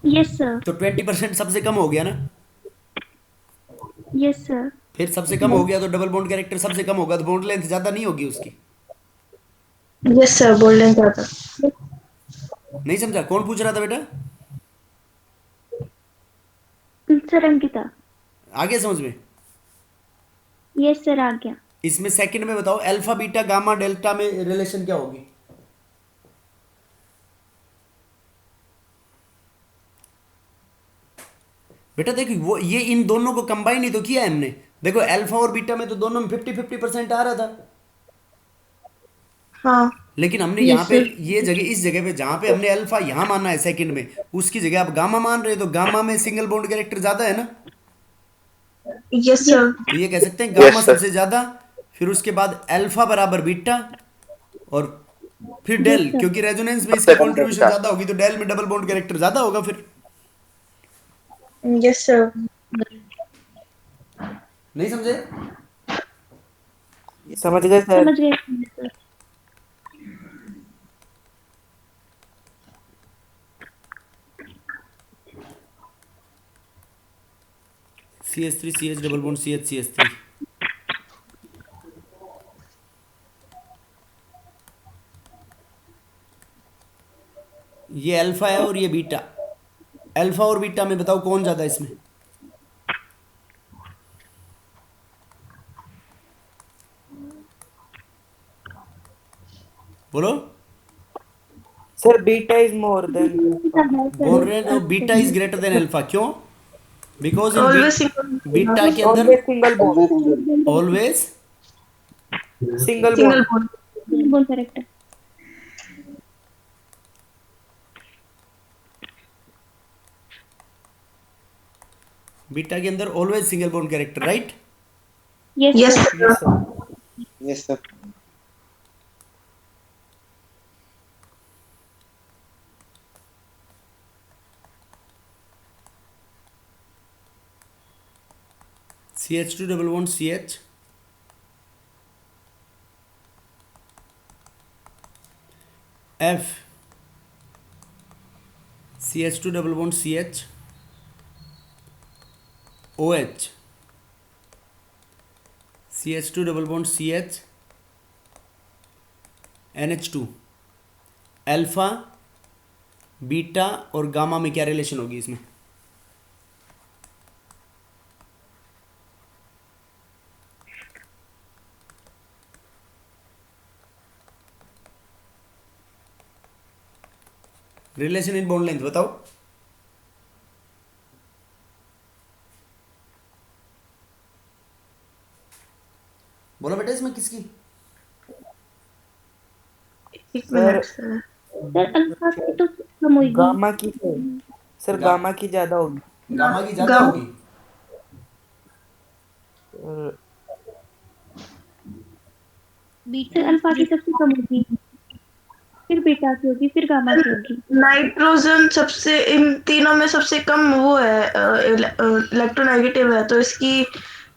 Speaker 4: यस सर।
Speaker 1: तो 20% सबसे कम हो गया ना,
Speaker 4: यस सर।
Speaker 1: फिर सबसे कम हो गया तो डबल बॉन्ड कैरेक्टर सबसे कम होगा, तो बॉन्ड लेंथ ज़्यादा नहीं होगी उसकी।
Speaker 2: यस सर, बोल रहे ज़्यादा।
Speaker 1: नहीं समझा? कौन पूछ रहा था बेटा?
Speaker 4: सर अंकिता।
Speaker 1: आ गया समझ में?
Speaker 4: यस सर आ गया।
Speaker 1: इसमें सेकंड में बताओ अल्फा बीटा गामा डेल्टा में रिलेशन क्या होगी? बेटा देखो वो ये इन दोनों को कंबाइन ही तो किया है हमने। देखो अल्फा और बीटा में तो दोनों में 50-50% आ रहा था,
Speaker 2: हाँ।
Speaker 1: लेकिन हमने
Speaker 2: Yes,
Speaker 1: यहाँ पे
Speaker 2: sir.
Speaker 1: ये जगह, इस जगह पे जहाँ पे हमने अल्फा यहाँ माना है सेकंड में, उसकी जगह आप गामा मान रहे हो, तो गामा में सिंगल बॉन्ड कैरेक्टर ज्यादा है ना,
Speaker 2: यस सर।
Speaker 1: तो ये कह सकते हैं गामा
Speaker 5: Yes, sir.
Speaker 1: सबसे ज्यादा, फिर उसके बाद अल्फा बराबर बीटा और फिर डेल, क्योंकि रेजोनेंस में इसकी
Speaker 5: Second
Speaker 1: कंट्रीब्यूशन
Speaker 5: delta.
Speaker 1: ज्यादा होगी तो डेल में डबल बॉन्ड कैरेक्टर ज्यादा होगा फिर।
Speaker 2: Yes sir.
Speaker 1: नहीं समझे?
Speaker 6: समझ गए सर?
Speaker 4: समझ गए sir.
Speaker 1: CH3 CH double bond CH CH3, ये अल्फा है और ये बीटा। अल्फा और बीटा में बताओ कौन ज़्यादा है इसमें? बोलो।
Speaker 6: Sir, beta is more than.
Speaker 1: बोल रहे हैं beta is greater than alpha, क्यों? बिकॉज इन
Speaker 2: ऑलवेज सिंगल
Speaker 1: बीटा के अंदर
Speaker 6: Always single bond.
Speaker 1: Always
Speaker 6: Single
Speaker 2: single
Speaker 6: bond.
Speaker 2: Bond.
Speaker 4: बोल करेक्ट है।
Speaker 1: बीटा के अंदर always single bond character, right?
Speaker 4: Yes
Speaker 2: yes
Speaker 4: sir.
Speaker 6: Yes, sir.
Speaker 3: Yes, sir.
Speaker 1: CH2 double bond CH, F CH2 double bond CH, OH CH2 double bond CH, NH2। Alpha, beta और gamma में क्या relation होगी इसमें? Relation in bond length बताओ। बोलो बेटा, इसमें किसकी?
Speaker 2: एक मिनट सर।
Speaker 4: सर अल्फा की तो कम होगी।
Speaker 6: Gamma की सर
Speaker 1: गा-
Speaker 6: गामा की ज्यादा होगी।
Speaker 1: गामा की ज्यादा
Speaker 2: गामा-
Speaker 1: होगी।
Speaker 4: सर अल्फा की सबसे कम होगी, फिर बीटा की होगी, फिर गामा की होगी।
Speaker 2: नाइट्रोजन सबसे, इन तीनों में सबसे कम वो है, इलेक्ट्रोनेगेटिव है, तो इसकी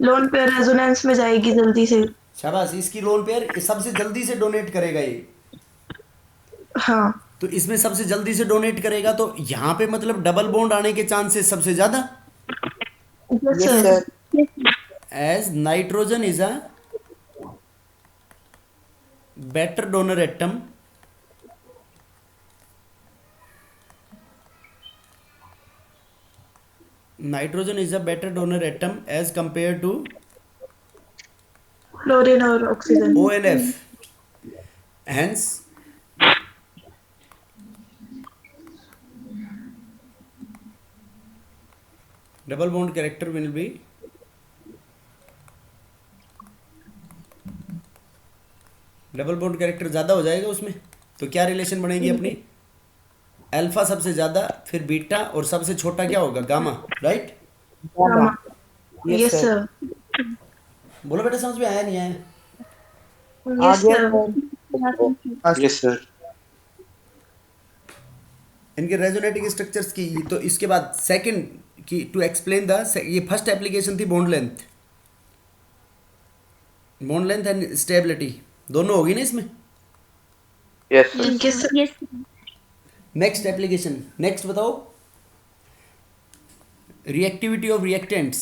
Speaker 2: लोन पेयर रेजोनेंस में जाएगी जल्दी से।
Speaker 1: शाबाश, इसकी लोन पेयर सबसे जल्दी से डोनेट करेगा ये।
Speaker 2: हाँ
Speaker 1: तो इसमें सबसे जल्दी से डोनेट करेगा, तो यहाँ पे मतलब डबल बॉन्ड आने के चांसेस सबसे ज्यादा।
Speaker 2: Yes
Speaker 6: Yes,
Speaker 2: sir.
Speaker 6: sir.
Speaker 1: As nitrogen is a better donor atom nitrogen is a better donor atom as compare to
Speaker 2: chlorine और oxygen.
Speaker 1: ONF। Hence, double bond character will be double bond character ज़्यादा हो जाएगा उसमें। तो क्या relation बनेगी अपनी? Alpha सबसे ज़्यादा, फिर बीटा, और सबसे छोटा क्या होगा? Gamma, right?
Speaker 6: Gamma.
Speaker 2: Yes
Speaker 6: Yes, sir.
Speaker 2: Sir.
Speaker 1: बोलो बेटा, समझ में आया नहीं आया?
Speaker 2: यस
Speaker 6: आगे
Speaker 2: सर।
Speaker 3: Yes, sir.
Speaker 1: इनके रेजोनेटिंग स्ट्रक्चर्स की। तो इसके बाद सेकंड की टू एक्सप्लेन द, ये फर्स्ट एप्लीकेशन थी bond length. Bond length and stability दोनों होगी ना इसमें।
Speaker 5: Yes, sir.
Speaker 2: Yes sir.
Speaker 4: Yes
Speaker 1: next application, next बताओ। Reactivity of reactants.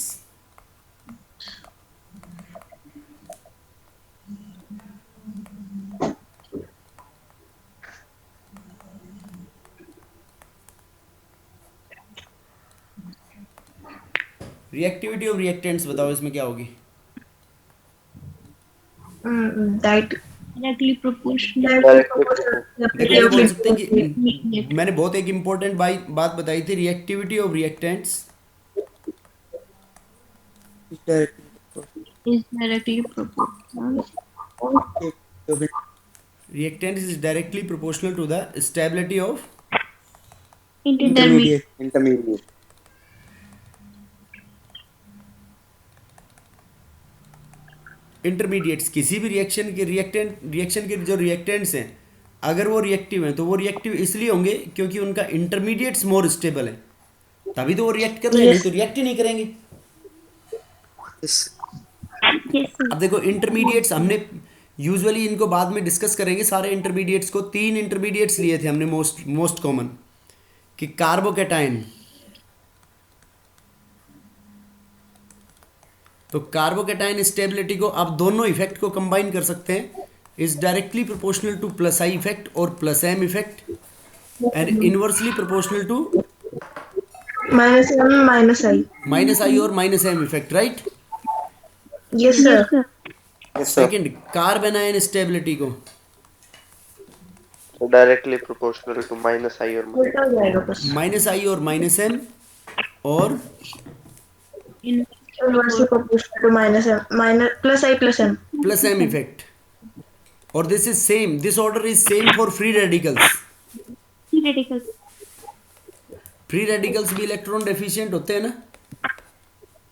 Speaker 1: Reactivity of reactants बताओ, इसमें क्या होगी?
Speaker 2: डाइट
Speaker 4: डायरेक्टली प्रोपोर्शनल।
Speaker 1: देखो ये बोल सकते हैं कि मैंने बहुत एक इम्पोर्टेंट बात बताई थी, reactivity of reactants
Speaker 4: is directly proportional
Speaker 1: reactance is directly proportional to the stability of
Speaker 4: intermediate.
Speaker 3: Intermediate.
Speaker 1: Intermediates. किसी भी रिएक्शन के जो रिएक्टेंट्स हैं, अगर वो रिएक्टिव हैं तो वो रिएक्टिव इसलिए होंगे क्योंकि उनका इंटरमीडिएट्स मोर स्टेबल है, तभी तो वो रिएक्ट कर रहे हैं, नहीं तो रिएक्ट ही नहीं करेंगे।
Speaker 4: Yes sir.
Speaker 1: अब देखो इंटरमीडिएट्स हमने यूजुअली, इनको बाद में डिस्कस करेंगे सारे इंटरमीडिएट्स को। 3 इंटरमीडिएट्स लिए थे हमने मोस्ट कॉमन, कि कार्बोकैटायन। तो कार्बोकैटायन स्टेबिलिटी को आप दोनों इफेक्ट को कंबाइन कर सकते हैं, is directly proportional to plus I effect और plus M effect. and inversely proportional to
Speaker 2: minus m minus I.
Speaker 1: minus I or minus M effect, right?
Speaker 2: Yes, sir.
Speaker 4: Yes, sir.
Speaker 3: Yes, sir.
Speaker 1: Second, carbon ion stability को
Speaker 5: directly proportional to minus आई और
Speaker 2: उल्टा हो जाएगा बस।
Speaker 1: minus I और minus M और
Speaker 2: Inversely proportional to minus m minus plus I plus m.
Speaker 1: plus M effect. और this is same, this order is same for free radicals.
Speaker 4: Radical.
Speaker 1: Free radicals भी electron deficient होते हैं ना,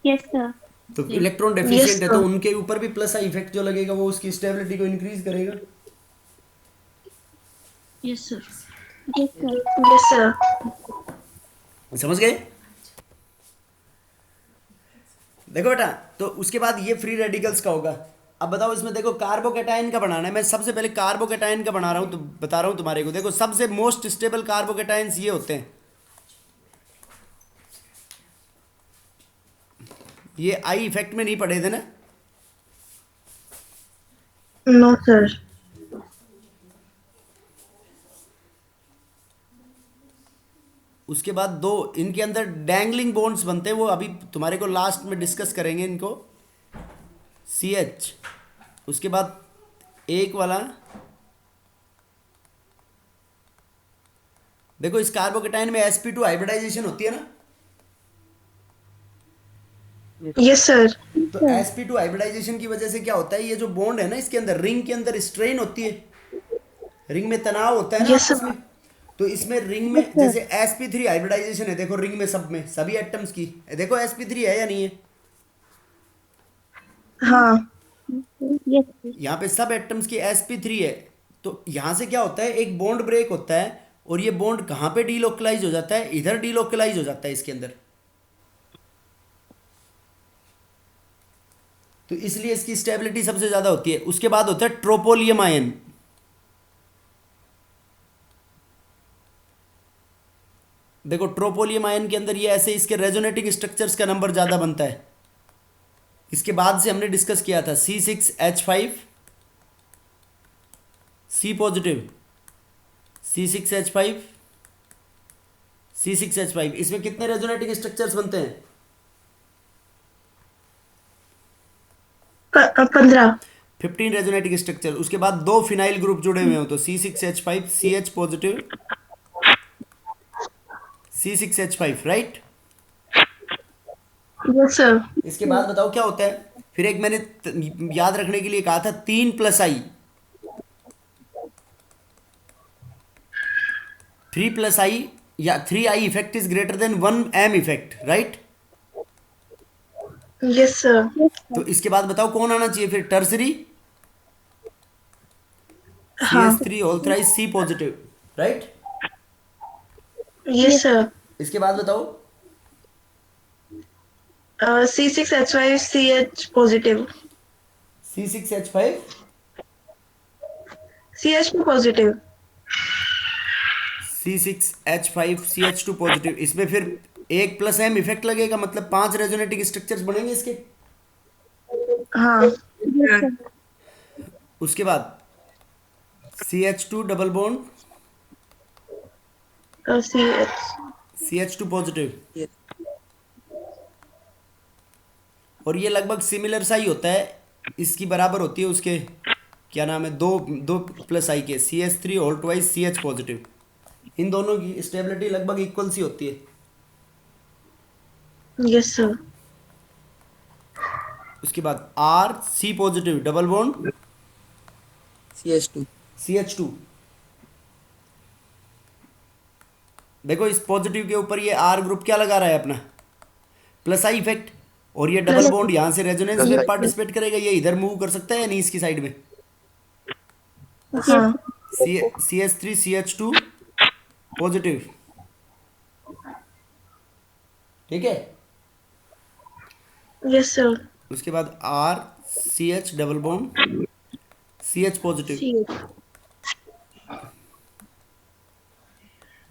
Speaker 4: yes sir.
Speaker 1: तो electron deficient है
Speaker 2: sir.
Speaker 1: तो उनके ऊपर भी प्लस आई इफेक्ट जो लगेगा वो उसकी स्टेबिलिटी को इंक्रीज करेगा।
Speaker 4: Yes sir. Yes sir.
Speaker 2: Yes, sir.
Speaker 1: समझ गए? देखो बेटा, तो उसके बाद ये फ्री रेडिकल्स का होगा। अब बताओ इसमें देखो कार्बोकेटाइन का बनाना है। मैं सबसे पहले कार्बोकेटाइन का बना रहा हूँ, तो बता रहा हूँ तुम्हारे को। देखो सबसे मोस्ट स्टेबल कार्बोकेटाइंस ये होते हैं, ये आई इफेक्ट में नहीं पढ़े थे ना?
Speaker 2: No, sir.
Speaker 1: उसके बाद दो इनके अंदर डैंगलिंग बॉन्ड्स बनते हैं, वो अभी तुम्हारे को लास्ट में डिस्कस करेंगे इनको। CH, उसके बाद एक वाला देखो इस कार्बोकेटाइन में sp2 हाइब्रिडाइजेशन होती है ना,
Speaker 2: Yes, sir.
Speaker 1: तो sp2 हाइब्रिडाइजेशन की वजह से क्या होता है, ये जो बॉन्ड है ना इसके अंदर, रिंग के अंदर स्ट्रेन होती है, रिंग में तनाव होता है ना
Speaker 2: Yes,
Speaker 1: आपस
Speaker 2: sir.
Speaker 1: में। तो इसमें रिंग में जैसे sp3 हाइब्रिडाइजेशन है, देखो रिंग में सब में सभी एटम्स की, देखो sp3 है या नहीं है?
Speaker 2: हाँ।
Speaker 4: यस।
Speaker 1: यहाँ पे सब एटम्स की sp3 है। तो यहाँ से क्या होता है, एक बॉन्ड ब्रेक होता है और ये बॉन्ड कहाँ पे डीलोकलाइज हो जाता है, इधर डीलोकलाइज हो जाता है इसके अंदर। तो इसलिए इसकी स्टेबिलिटी सबसे ज्यादा होती है। उसके बाद होता है ट्रोपोलियम आयन। देखो ट्रोपोलियम आयन के अंदर ये ऐसे इसके रेजोनेटिंग स्ट्रक्चर्स का नंबर ज्यादा बनता है। इसके बाद से हमने डिस्कस किया था C6H5 C positive, C6H5 C6H5, इसमें कितने रेजोनेटिंग स्ट्रक्चर्स बनते हैं?
Speaker 2: 15।
Speaker 1: 15 रेजोनेटिंग स्ट्रक्चर। उसके बाद दो फिनाइल ग्रुप जुड़े हुए हो, तो C6H5 CH positive C6H5, right?
Speaker 2: Yes, sir.
Speaker 1: इसके बाद बताओ क्या होता है, फिर एक मैंने याद रखने के लिए कहा था 3+I, 3+I या 3I effect is greater then 1M effect, right?
Speaker 2: Yes, sir.
Speaker 1: तो इसके बाद बताओ कौन आना चाहिए फिर, टर्सरी
Speaker 2: हाँ।
Speaker 1: CH3 whole thrice C positive, right?
Speaker 2: Yes, sir.
Speaker 1: इसके बाद बताओ
Speaker 2: C6H5 CH positive.
Speaker 1: C6H5
Speaker 2: CH2 positive.
Speaker 1: C6H5 CH2 positive. इसमें फिर 1+M इफेक्ट लगेगा, मतलब 5 रेजोनेटिंग स्ट्रक्चर्स बनेंगे इसके।
Speaker 2: हाँ।
Speaker 1: उसके बाद CH2 double bond
Speaker 2: CH.
Speaker 1: CH2 positive, और ये लगभग सिमिलर सा ही होता है, इसकी बराबर होती है उसके क्या नाम है, 2+I के CH3 whole twice CH positive. इन दोनों की स्टेबिलिटी लगभग इक्वल सी होती है।
Speaker 2: Yes, sir.
Speaker 1: उसके बाद R C positive double bond
Speaker 6: CH2
Speaker 1: CH2। देखो इस पॉजिटिव के ऊपर ये R ग्रुप क्या लगा रहा है अपना, +I इफेक्ट, और ये डबल बॉन्ड यहाँ से रेजोनेंस में पार्टिसिपेट करेगा, ये इधर मूव कर सकता है या नहीं इसकी साइड में?
Speaker 2: हाँ।
Speaker 1: CH3 CH2 पॉजिटिव, ठीक है?
Speaker 2: Yes, sir.
Speaker 1: उसके बाद R CH double bond CH positive,
Speaker 2: CH.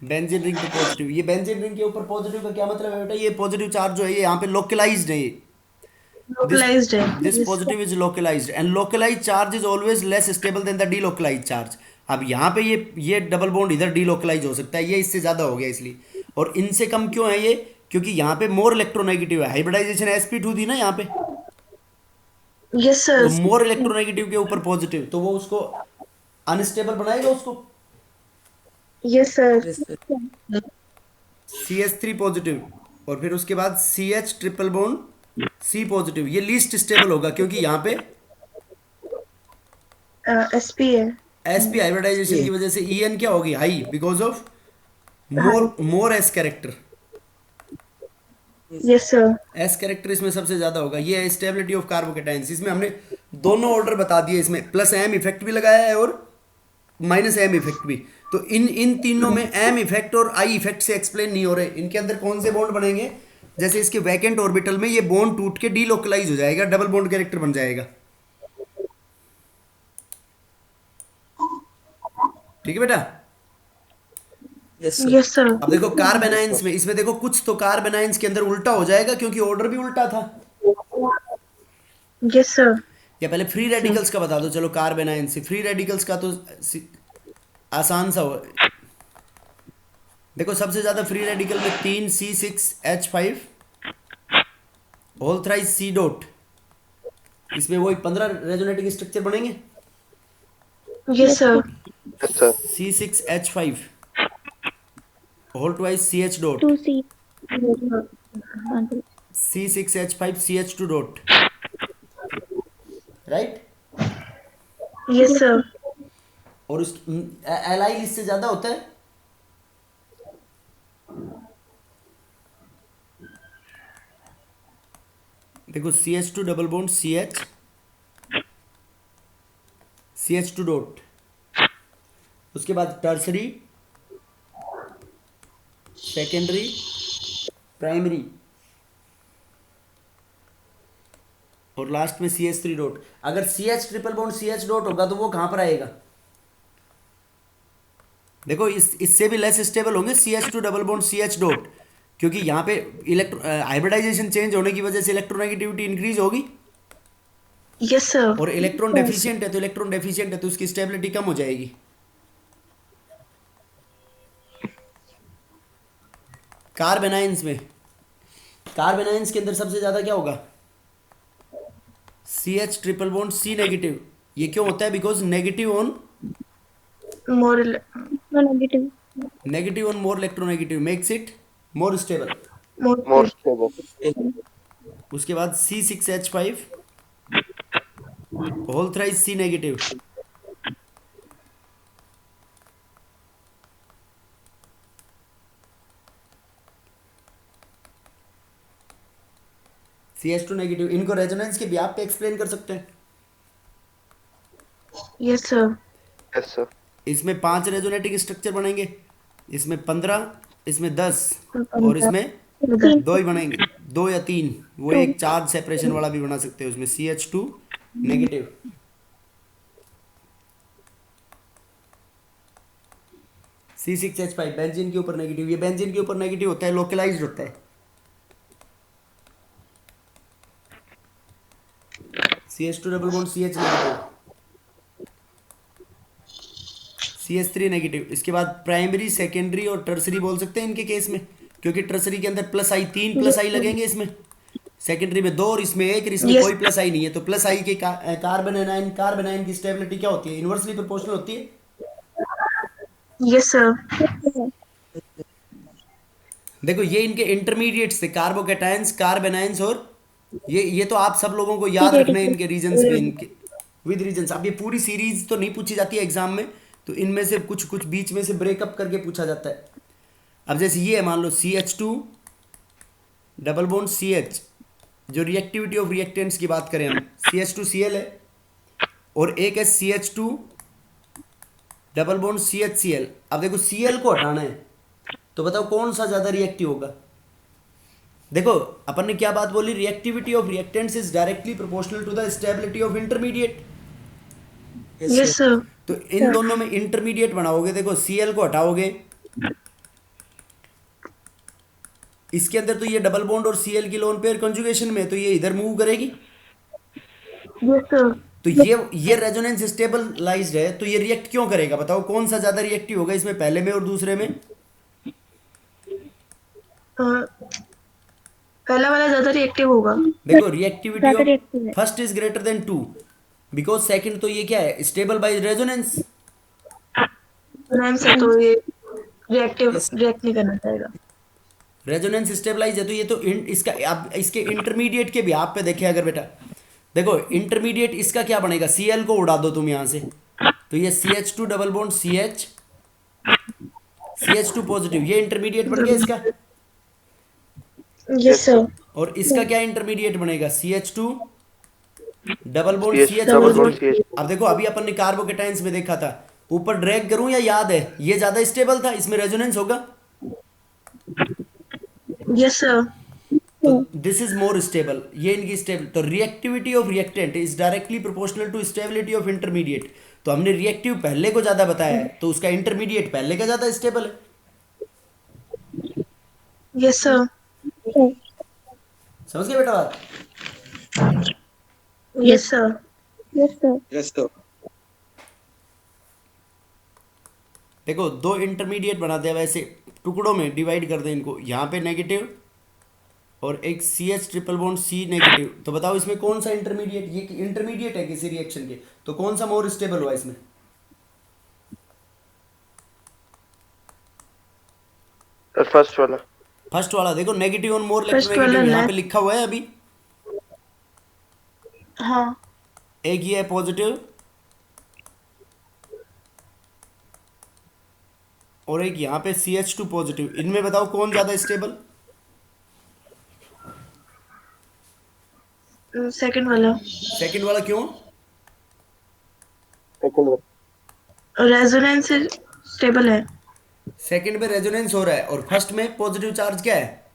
Speaker 1: Benzene ring पे पॉजिटिव। ये बेंजीन रिंग के ऊपर पॉजिटिव का क्या मतलब है बेटा, ये पॉजिटिव चार्ज जो है ये यहाँ पे लोकलाइज्ड है।
Speaker 2: Localized है।
Speaker 1: This positive is localized and localized charge is always less stable than the delocalized charge. अब यहाँ पे ये डबल बॉन्ड इधर डीलोकलाइज हो सकता है, ये इससे ज़्यादा हो गया इसलिए। और इनसे कम क्यों है ये? क्योंकि यहाँ पे मोर इलेक्ट्रोनेगेटिव है, हाइब्रिडाइजेशन sp2 थी ना यहाँ पे,
Speaker 2: यस
Speaker 1: तो
Speaker 2: सर।
Speaker 1: मोर इलेक्ट्रोनेगेटिव के ऊपर पॉजिटिव, तो वो उसको अनस्टेबल बनाएगा उसको।
Speaker 2: Yes sir.
Speaker 6: Yes, sir.
Speaker 1: CH3 positive, और फिर उसके बाद CH triple bond C positive, ये लीस्ट स्टेबल होगा क्योंकि यहाँ पे
Speaker 2: sp है।
Speaker 1: sp हाइब्रिडाइजेशन की वजह से En क्या होगी? High, because of more s character.
Speaker 2: Yes sir.
Speaker 1: S character इसमें सबसे ज्यादा होगा। ये है स्टेबिलिटी ऑफ कार्बोकेटाइंस। इसमें हमने दोनों ऑर्डर बता दिए, इसमें प्लस एम इफेक्ट भी लगाया है और माइनस एम इफेक्ट भी। तो इन तीनों में एम इफेक्ट और आई इफेक्ट से एक्सप्लेन नहीं हो रहे। इनके अंदर कौन से बॉन्ड बनेंगे? जैसे इसके वैकेंट ऑर्बिटल में ये बॉन्ड टूट के डीलोकलाइज हो जाएगा, डबल बॉन्ड कैरेक्टर बन जाएगा। ठीक है बेटा।
Speaker 6: Yes, sir.
Speaker 2: Yes sir.
Speaker 1: अब देखो कार्बेनाइंस में, इसमें देखो कुछ तो कार्बेनाइंस के अंदर उल्टा हो जाएगा क्योंकि ऑर्डर भी उल्टा था।
Speaker 2: Yes sir.
Speaker 1: या पहले फ्री रेडिकल्स का बता दो। चलो कार्बेनाइन से फ्री रेडिकल्स का तो आसान सा हो। देखो सबसे ज्यादा फ्री रेडिकल में 3C6H5 whole thrice C dot, इसमें वही 15 रेजोनेटिंग स्ट्रक्चर बनेंगे।
Speaker 2: Yes sir.
Speaker 5: Yes, sir.
Speaker 1: C6H5 whole twice CH dot,
Speaker 4: 2C.
Speaker 1: C6H5 CH2 dot, right.
Speaker 2: Yes sir.
Speaker 1: और उस एलाइल इससे ज्यादा होता है। देखो CH2 double bond CH2 dot, उसके बाद टर्सरी, सेकेंडरी, प्राइमरी, और लास्ट में CH3 डॉट। अगर CH triple bond CH dot होगा तो वो कहां पर आएगा? देखो इससे भी लेस स्टेबल होंगे CH2 double bond CH dot, क्योंकि यहाँ पे हाइब्रिडाइजेशन चेंज होने की वजह से इलेक्ट्रोनेगेटिविटी इंक्रीज होगी,
Speaker 2: यस सर।
Speaker 1: और इलेक्ट्रॉन डेफिशिएंट है तो उसकी स्टेबिलिटी कम हो जाएगी। कार्बेनाइंस के अंदर सबसे ज्यादा क्या होगा? CH triple bond C negative. ये क्यों होता है? Because negative on
Speaker 2: more
Speaker 4: Negative.
Speaker 1: More electronegative makes it more stable.
Speaker 5: More stable.
Speaker 1: उसके बाद C6H5 whole thrice C negative, CH2 negative. इनको रेजोनेंस के व्याप पे एक्सप्लेन कर सकते हैं।
Speaker 2: Yes sir.
Speaker 5: Yes, sir.
Speaker 1: इसमें 5 रेजोनेटिंग स्ट्रक्चर बनेंगे, इसमें 15, इसमें 10, और इसमें 2 ही बनेंगे, 2 या 3। वो एक चार्ज सेपरेशन वाला भी बना सकते हैं उसमें, CH2 नेगेटिव। C6H5 बेंजीन के ऊपर नेगेटिव। ये बेंजीन के ऊपर नेगेटिव होता है, लोकलाइज्ड होता है। CH2 double bond CH negative, CH3 negative. इसके बाद प्राइमरी, सेकेंडरी और टर्सरी बोल सकते हैं इनके केस में, क्योंकि टर्सरी के अंदर प्लस आई 3 प्लस आई लगेंगे इसमें, सेकेंडरी में 2 और इसमें 1, और इसमें
Speaker 2: Yes.
Speaker 1: कोई प्लस आई नहीं है। तो प्लस आई के कार्बन की स्टेबिलिटी क्या होती है? इनवर्सली प्रोपोर्शनल होती है।
Speaker 2: Yes sir.
Speaker 1: देखो ये इनके इंटरमीडिएट्स थे, कार्बोकेटायंस, कार्बेनाइंस, और ये तो आप सब लोगों को याद रखना है इनके रीजंस भी, इनके विद रीजंस। अब ये पूरी सीरीज तो नहीं पूछी जाती है एग्जाम में, तो इनमें से कुछ कुछ बीच में से ब्रेकअप करके पूछा जाता है। अब जैसे ये है, मान लो CH2 डबल बॉन्ड CH, जो रिएक्टिविटी ऑफ रिएक्टेंट्स की बात करें हम, CH2Cl है, और एक है CH2 डबल बॉन्ड CHCl। अब देखो Cl को हटाना है, तो बताओ कौन सा ज्यादा रिएक्टिव होगा? देखो अपन ने क्या बात बोली? Reactivity of reactants is directly proportional to the stability of intermediate.
Speaker 2: Yes sir.
Speaker 1: तो इन दोनों में इंटरमीडिएट बनाओगे। देखो Cl को हटाओगे, इसके अंदर तो ये डबल बॉन्ड और Cl की लोन पेयर कंजुगेशन में, तो ये इधर मूव करेगी।
Speaker 2: Yes sir.
Speaker 1: तो ये रेजोनेंस स्टेबलाइज्ड है, तो ये रिएक्ट क्यों करेगा? बताओ कौन सा ज्यादा रिएक्टिव होगा इसमें, पहले में और दूसरे में?
Speaker 2: पहला वाला ज्यादा रिएक्टिव होगा।
Speaker 1: देखो रिएक्टिविटी
Speaker 4: ज्यादा
Speaker 1: ऑफ
Speaker 4: reactive है।
Speaker 1: First is greater then 2, because second तो ये क्या है, स्टेबल बाय रेजोनेंस।
Speaker 2: रेजोनेंस है तो ये रिएक्ट नहीं करना चाहेगा।
Speaker 1: रेजोनेंस स्टेबलाइज है, तो ये तो इसका आप इसके इंटरमीडिएट के भी आप पे देखे अगर बेटा, देखो इंटरमीडिएट इसका क्या बनेगा, Cl को उड़ा दो तुम यहाँ से, तो ये CH2 double bond CH2 positive, ये इंटरमीडिएट बन गया इसका।
Speaker 2: Yes sir.
Speaker 1: और इसका क्या इंटरमीडिएट बनेगा, CH2 double bond
Speaker 5: CH
Speaker 1: CH
Speaker 5: double bond
Speaker 1: positive.
Speaker 5: CH।
Speaker 1: अब देखो अभी अपन ने कार्बोकेटाइंस में देखा था, ऊपर ड्रैग करूं या याद है, ये ज्यादा स्टेबल था, इसमें रेजोनेंस होगा,
Speaker 2: यस सर।
Speaker 1: तो दिस इज मोर स्टेबल, ये इनकी स्टेबल। तो reactivity of reactant is directly proportional to stability of intermediate. तो हमने रिएक्टिव पहले को ज्यादा बताया है, तो उसका इंटरमीडिएट पहले का ज्यादा स्टेबल है।
Speaker 2: Yes sir.
Speaker 1: समझ गए बेटा बात?
Speaker 2: Yes sir.
Speaker 4: Yes sir.
Speaker 3: Yes sir.
Speaker 1: देखो दो इंटरमीडिएट बनाते हैं, वैसे टुकड़ों में डिवाइड कर दें इनको, यहाँ पे नेगेटिव और एक CH triple bond C negative. तो बताओ इसमें कौन सा इंटरमीडिएट, ये इंटरमीडिएट है किसी रिएक्शन के, तो कौन सा मोर स्टेबल हुआ इसमें?
Speaker 5: फर्स्ट वाला।
Speaker 1: फर्स्ट वाला। देखो नेगेटिव और मोर
Speaker 2: First वाला
Speaker 1: इलेक्ट्रोनेगेटिव यहाँ
Speaker 2: ना।
Speaker 1: पे लिखा हुआ है अभी,
Speaker 2: हाँ।
Speaker 1: एक ये है पॉजिटिव और एक यहाँ पे CH2 पॉजिटिव। इनमें बताओ कौन ज्यादा स्टेबल?
Speaker 2: सेकंड वाला।
Speaker 1: सेकंड वाला क्यों?
Speaker 5: सेकंड वाला।
Speaker 2: रेजोनेंस स्टेबल है।
Speaker 1: सेकंड में रेजोनेंस हो रहा है और फर्स्ट में पॉजिटिव चार्ज क्या है?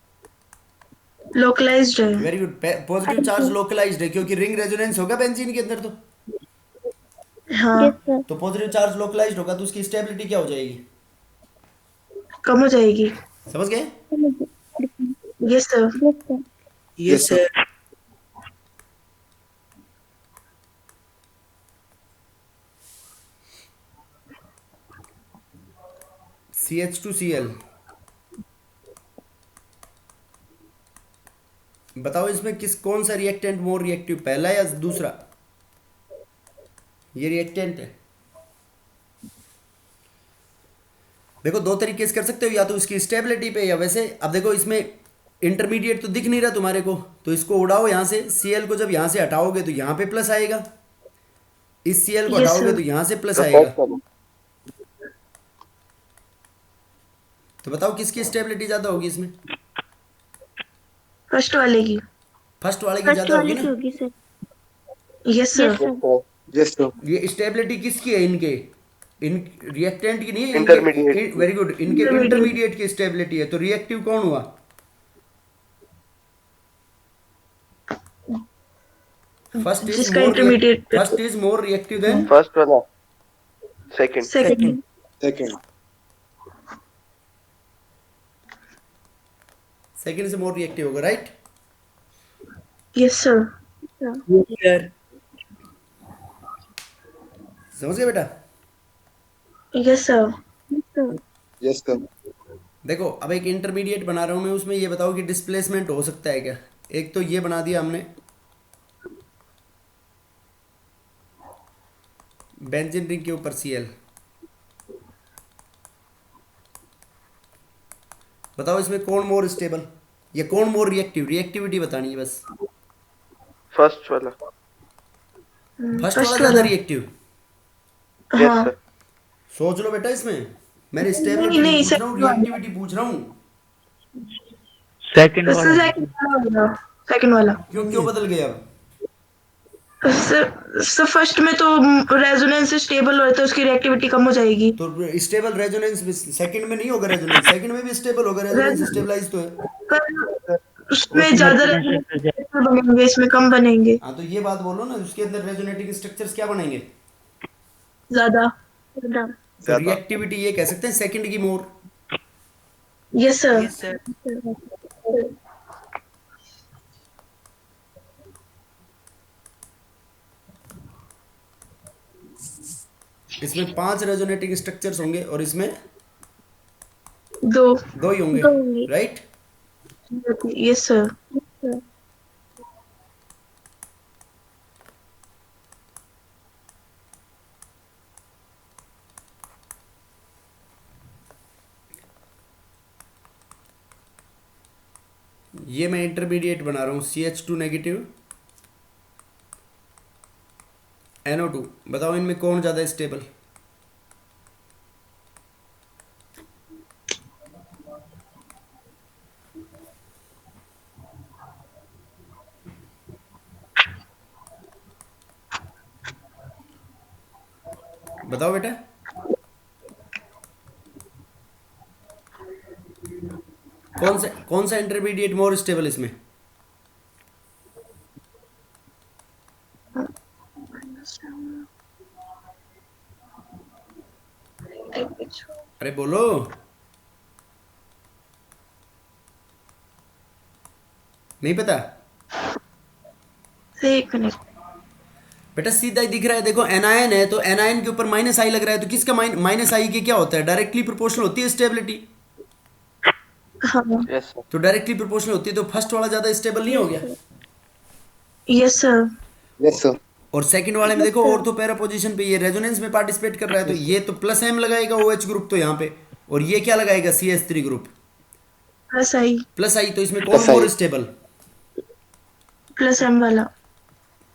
Speaker 2: लोकलाइज्ड है।
Speaker 1: Very good, positive charge localized है, क्योंकि रिंग रेजोनेंस होगा बेंजीन के अंदर,
Speaker 2: हाँ।
Speaker 4: Yes sir.
Speaker 1: तो पॉजिटिव चार्ज लोकलाइज्ड होगा, तो उसकी स्टेबिलिटी क्या हो जाएगी?
Speaker 2: कम हो जाएगी।
Speaker 1: समझ गए?
Speaker 2: Yes sir.
Speaker 4: Yes sir.
Speaker 3: Yes sir.
Speaker 1: CH2Cl, बताओ इसमें कौन सा रिएक्टेंट मोर रिएक्टिव, पहला या दूसरा? ये रिएक्टेंट है। देखो दो तरीके से कर सकते हो, या तो इसकी स्टेबिलिटी पे या वैसे। अब देखो इसमें इंटरमीडिएट तो दिख नहीं रहा तुम्हारे को, तो इसको उड़ाओ यहाँ से, Cl को जब यहाँ से हटाओगे तो यहाँ पे प्लस आएगा, इस Cl को
Speaker 2: Yes,
Speaker 1: हटाओगे
Speaker 2: sir.
Speaker 1: तो यहाँ से प्लस
Speaker 5: फर्स्ट
Speaker 1: आएगा।
Speaker 5: वाला।
Speaker 1: तो बताओ किसकी स्टेबिलिटी ज्यादा होगी इसमें?
Speaker 2: फर्स्ट वाले की।
Speaker 1: फर्स्ट वाले की
Speaker 4: फर्स्ट
Speaker 1: ज्यादा होगी
Speaker 4: वाले की
Speaker 1: ना।
Speaker 4: होगी sir.
Speaker 2: Yes sir.
Speaker 4: Yes sir.
Speaker 3: Yes sir.
Speaker 1: ये स्टेबिलिटी किसकी है? इनके इन रिएक्टेंट की नहीं है,
Speaker 5: Intermediate।
Speaker 1: वेरी गुड, इनके
Speaker 2: Intermediate।
Speaker 1: इंटरमीडिएट की स्टेबिलिटी है। तो रिएक्टिव कौन हुआ? फर्स्ट इज
Speaker 2: जिसका
Speaker 1: मोर
Speaker 2: intermediate पे-
Speaker 1: first is more reactive than
Speaker 5: first वाला। सेकंड।
Speaker 2: सेकंड।
Speaker 3: सेकंड।
Speaker 1: सेकंड से मोर रिएक्टिव होगा, राइट?
Speaker 2: Yes sir.
Speaker 6: सर।
Speaker 1: समझ गए बेटा?
Speaker 2: Yes sir.
Speaker 3: Yes sir.
Speaker 1: देखो अब एक इंटरमीडिएट बना रहा हूं मैं, उसमें ये बताओ कि डिस्प्लेसमेंट हो सकता है क्या? एक तो ये बना दिया हमने, बेंजीन रिंग के ऊपर Cl। बताओ इसमें कौन मोर स्टेबल या कौन मोर रिएक्टिव? रिएक्टिविटी बतानी है बस।
Speaker 5: फर्स्ट वाला।
Speaker 1: फर्स्ट वाला ज्यादा रिएक्टिव।
Speaker 5: यस
Speaker 2: हाँ।
Speaker 5: सर।
Speaker 1: सोच लो बेटा, इसमें मैंने
Speaker 2: नहीं,
Speaker 1: स्टेबिलिटी
Speaker 2: नहीं,
Speaker 1: पूछ रहा हूँ,
Speaker 2: second वाला।
Speaker 1: रिएक्टिविटी पूछ रहा हूँ।
Speaker 6: सेकंड
Speaker 2: उससे
Speaker 6: वाला।
Speaker 2: सेकंड वाला।
Speaker 1: क्यों क्यों बदल गए अब?
Speaker 2: सर फर्स्ट में तो रेजोनेंस स्टेबल होता है, उसकी रिएक्टिविटी कम हो जाएगी।
Speaker 1: तो स्टेबल रेजोनेंस सेकंड में नहीं होगा, रेजोनेंस सेकंड में भी स्टेबल होगा, रेजोनेंस स्टेबलाइज तो है।
Speaker 2: पर उसमें ज्यादा बनेंगे, इसमें कम बनेंगे।
Speaker 1: हाँ तो ये बात बोलो ना, उसके अंदर रेजोनेटिंग स्ट्रक्चर्स क्या बनेंगे?
Speaker 2: ज्यादा।
Speaker 1: तो
Speaker 5: ज्यादा।
Speaker 1: रिएक्टिविटी ये कह सकते हैं सेकंड की मोर।
Speaker 2: Yes sir.
Speaker 1: इसमें 5 रेजोनेटिंग स्ट्रक्चर्स होंगे और इसमें
Speaker 2: दो।
Speaker 1: 2 ही होंगे,
Speaker 4: दो होंगे।
Speaker 1: राइट?
Speaker 2: Yes sir.
Speaker 4: सर
Speaker 1: ये मैं इंटरमीडिएट बना रहा हूँ, CH2 नेगेटिव NO2। बताओ इनमें कौन ज़्यादा स्टेबल? बताओ बेटा। कौन सा इंटरमीडिएट मोर स्टेबल इसमें? अरे बोलो। नहीं पता?
Speaker 2: एक मिनट।
Speaker 1: बेटा सीधा ही दिख रहा है, देखो एनायन है तो एनायन के ऊपर माइनस आई लग रहा है, तो किसका माइनस आई के क्या होता है? डायरेक्टली प्रोपोर्शनल होती है स्टेबिलिटी।
Speaker 2: हाँ।
Speaker 5: Yes sir.
Speaker 1: तो डायरेक्टली प्रोपोर्शनल होती है, तो फर्स्ट वाला ज्यादा स्टेबल नहीं हो गया?
Speaker 2: Yes sir.
Speaker 3: Yes, sir.
Speaker 1: और सेकंड वाले में देखो ऑर्थो पैरा पोजीशन पे ये रेजोनेंस में पार्टिसिपेट कर रहा है, तो ये तो प्लस M लगाएगा OH ग्रुप तो यहाँ पे, और ये क्या लगाएगा CH3 group
Speaker 2: plus I.
Speaker 1: Plus I. तो इसमें कौन
Speaker 3: Plus I.
Speaker 1: More stable?
Speaker 2: Plus M वाला।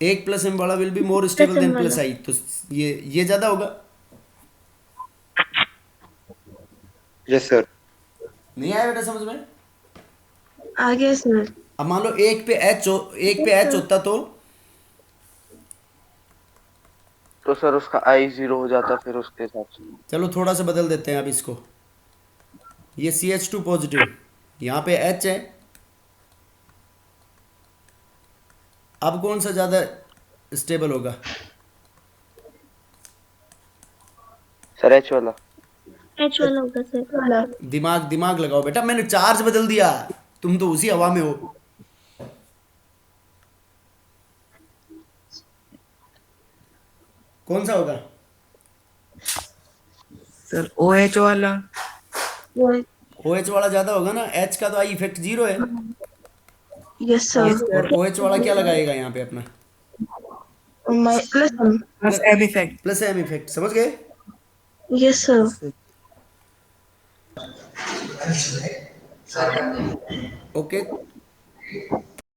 Speaker 1: एक प्लस M वाला will be more stable than
Speaker 4: M
Speaker 1: plus
Speaker 4: वाला।
Speaker 1: आई, तो ये ज्यादा होगा।
Speaker 3: Yes, sir.
Speaker 1: नहीं आया बेटा समझ में?
Speaker 2: आगे सर।
Speaker 1: अब मान लो एक पे H होता
Speaker 5: तो सर उसका आई 0 हो जाता फिर उसके हिसाब से।
Speaker 1: चलो थोड़ा सा बदल देते हैं अब इसको। ये CH2 पॉजिटिव, यहाँ पे H है। अब कौन सा ज़्यादा स्टेबल होगा?
Speaker 5: सर एच वाला।
Speaker 4: एच वाला होगा सर।
Speaker 2: वाला।
Speaker 1: दिमाग लगाओ बेटा, मैंने चार्ज बदल दिया, तुम तो उसी हवा में हो। कौन सा होगा?
Speaker 6: सर OH वाला।
Speaker 2: वो।
Speaker 1: OH वाला ज़्यादा होगा ना, H का तो आई इफेक्ट 0 है,
Speaker 2: यस सर।
Speaker 1: और OH वाला क्या लगाएगा यहाँ पे अपना?
Speaker 2: Plus M.
Speaker 6: Plus M effect.
Speaker 1: Plus M effect, समझ गए?
Speaker 2: Yes sir.
Speaker 1: ओके।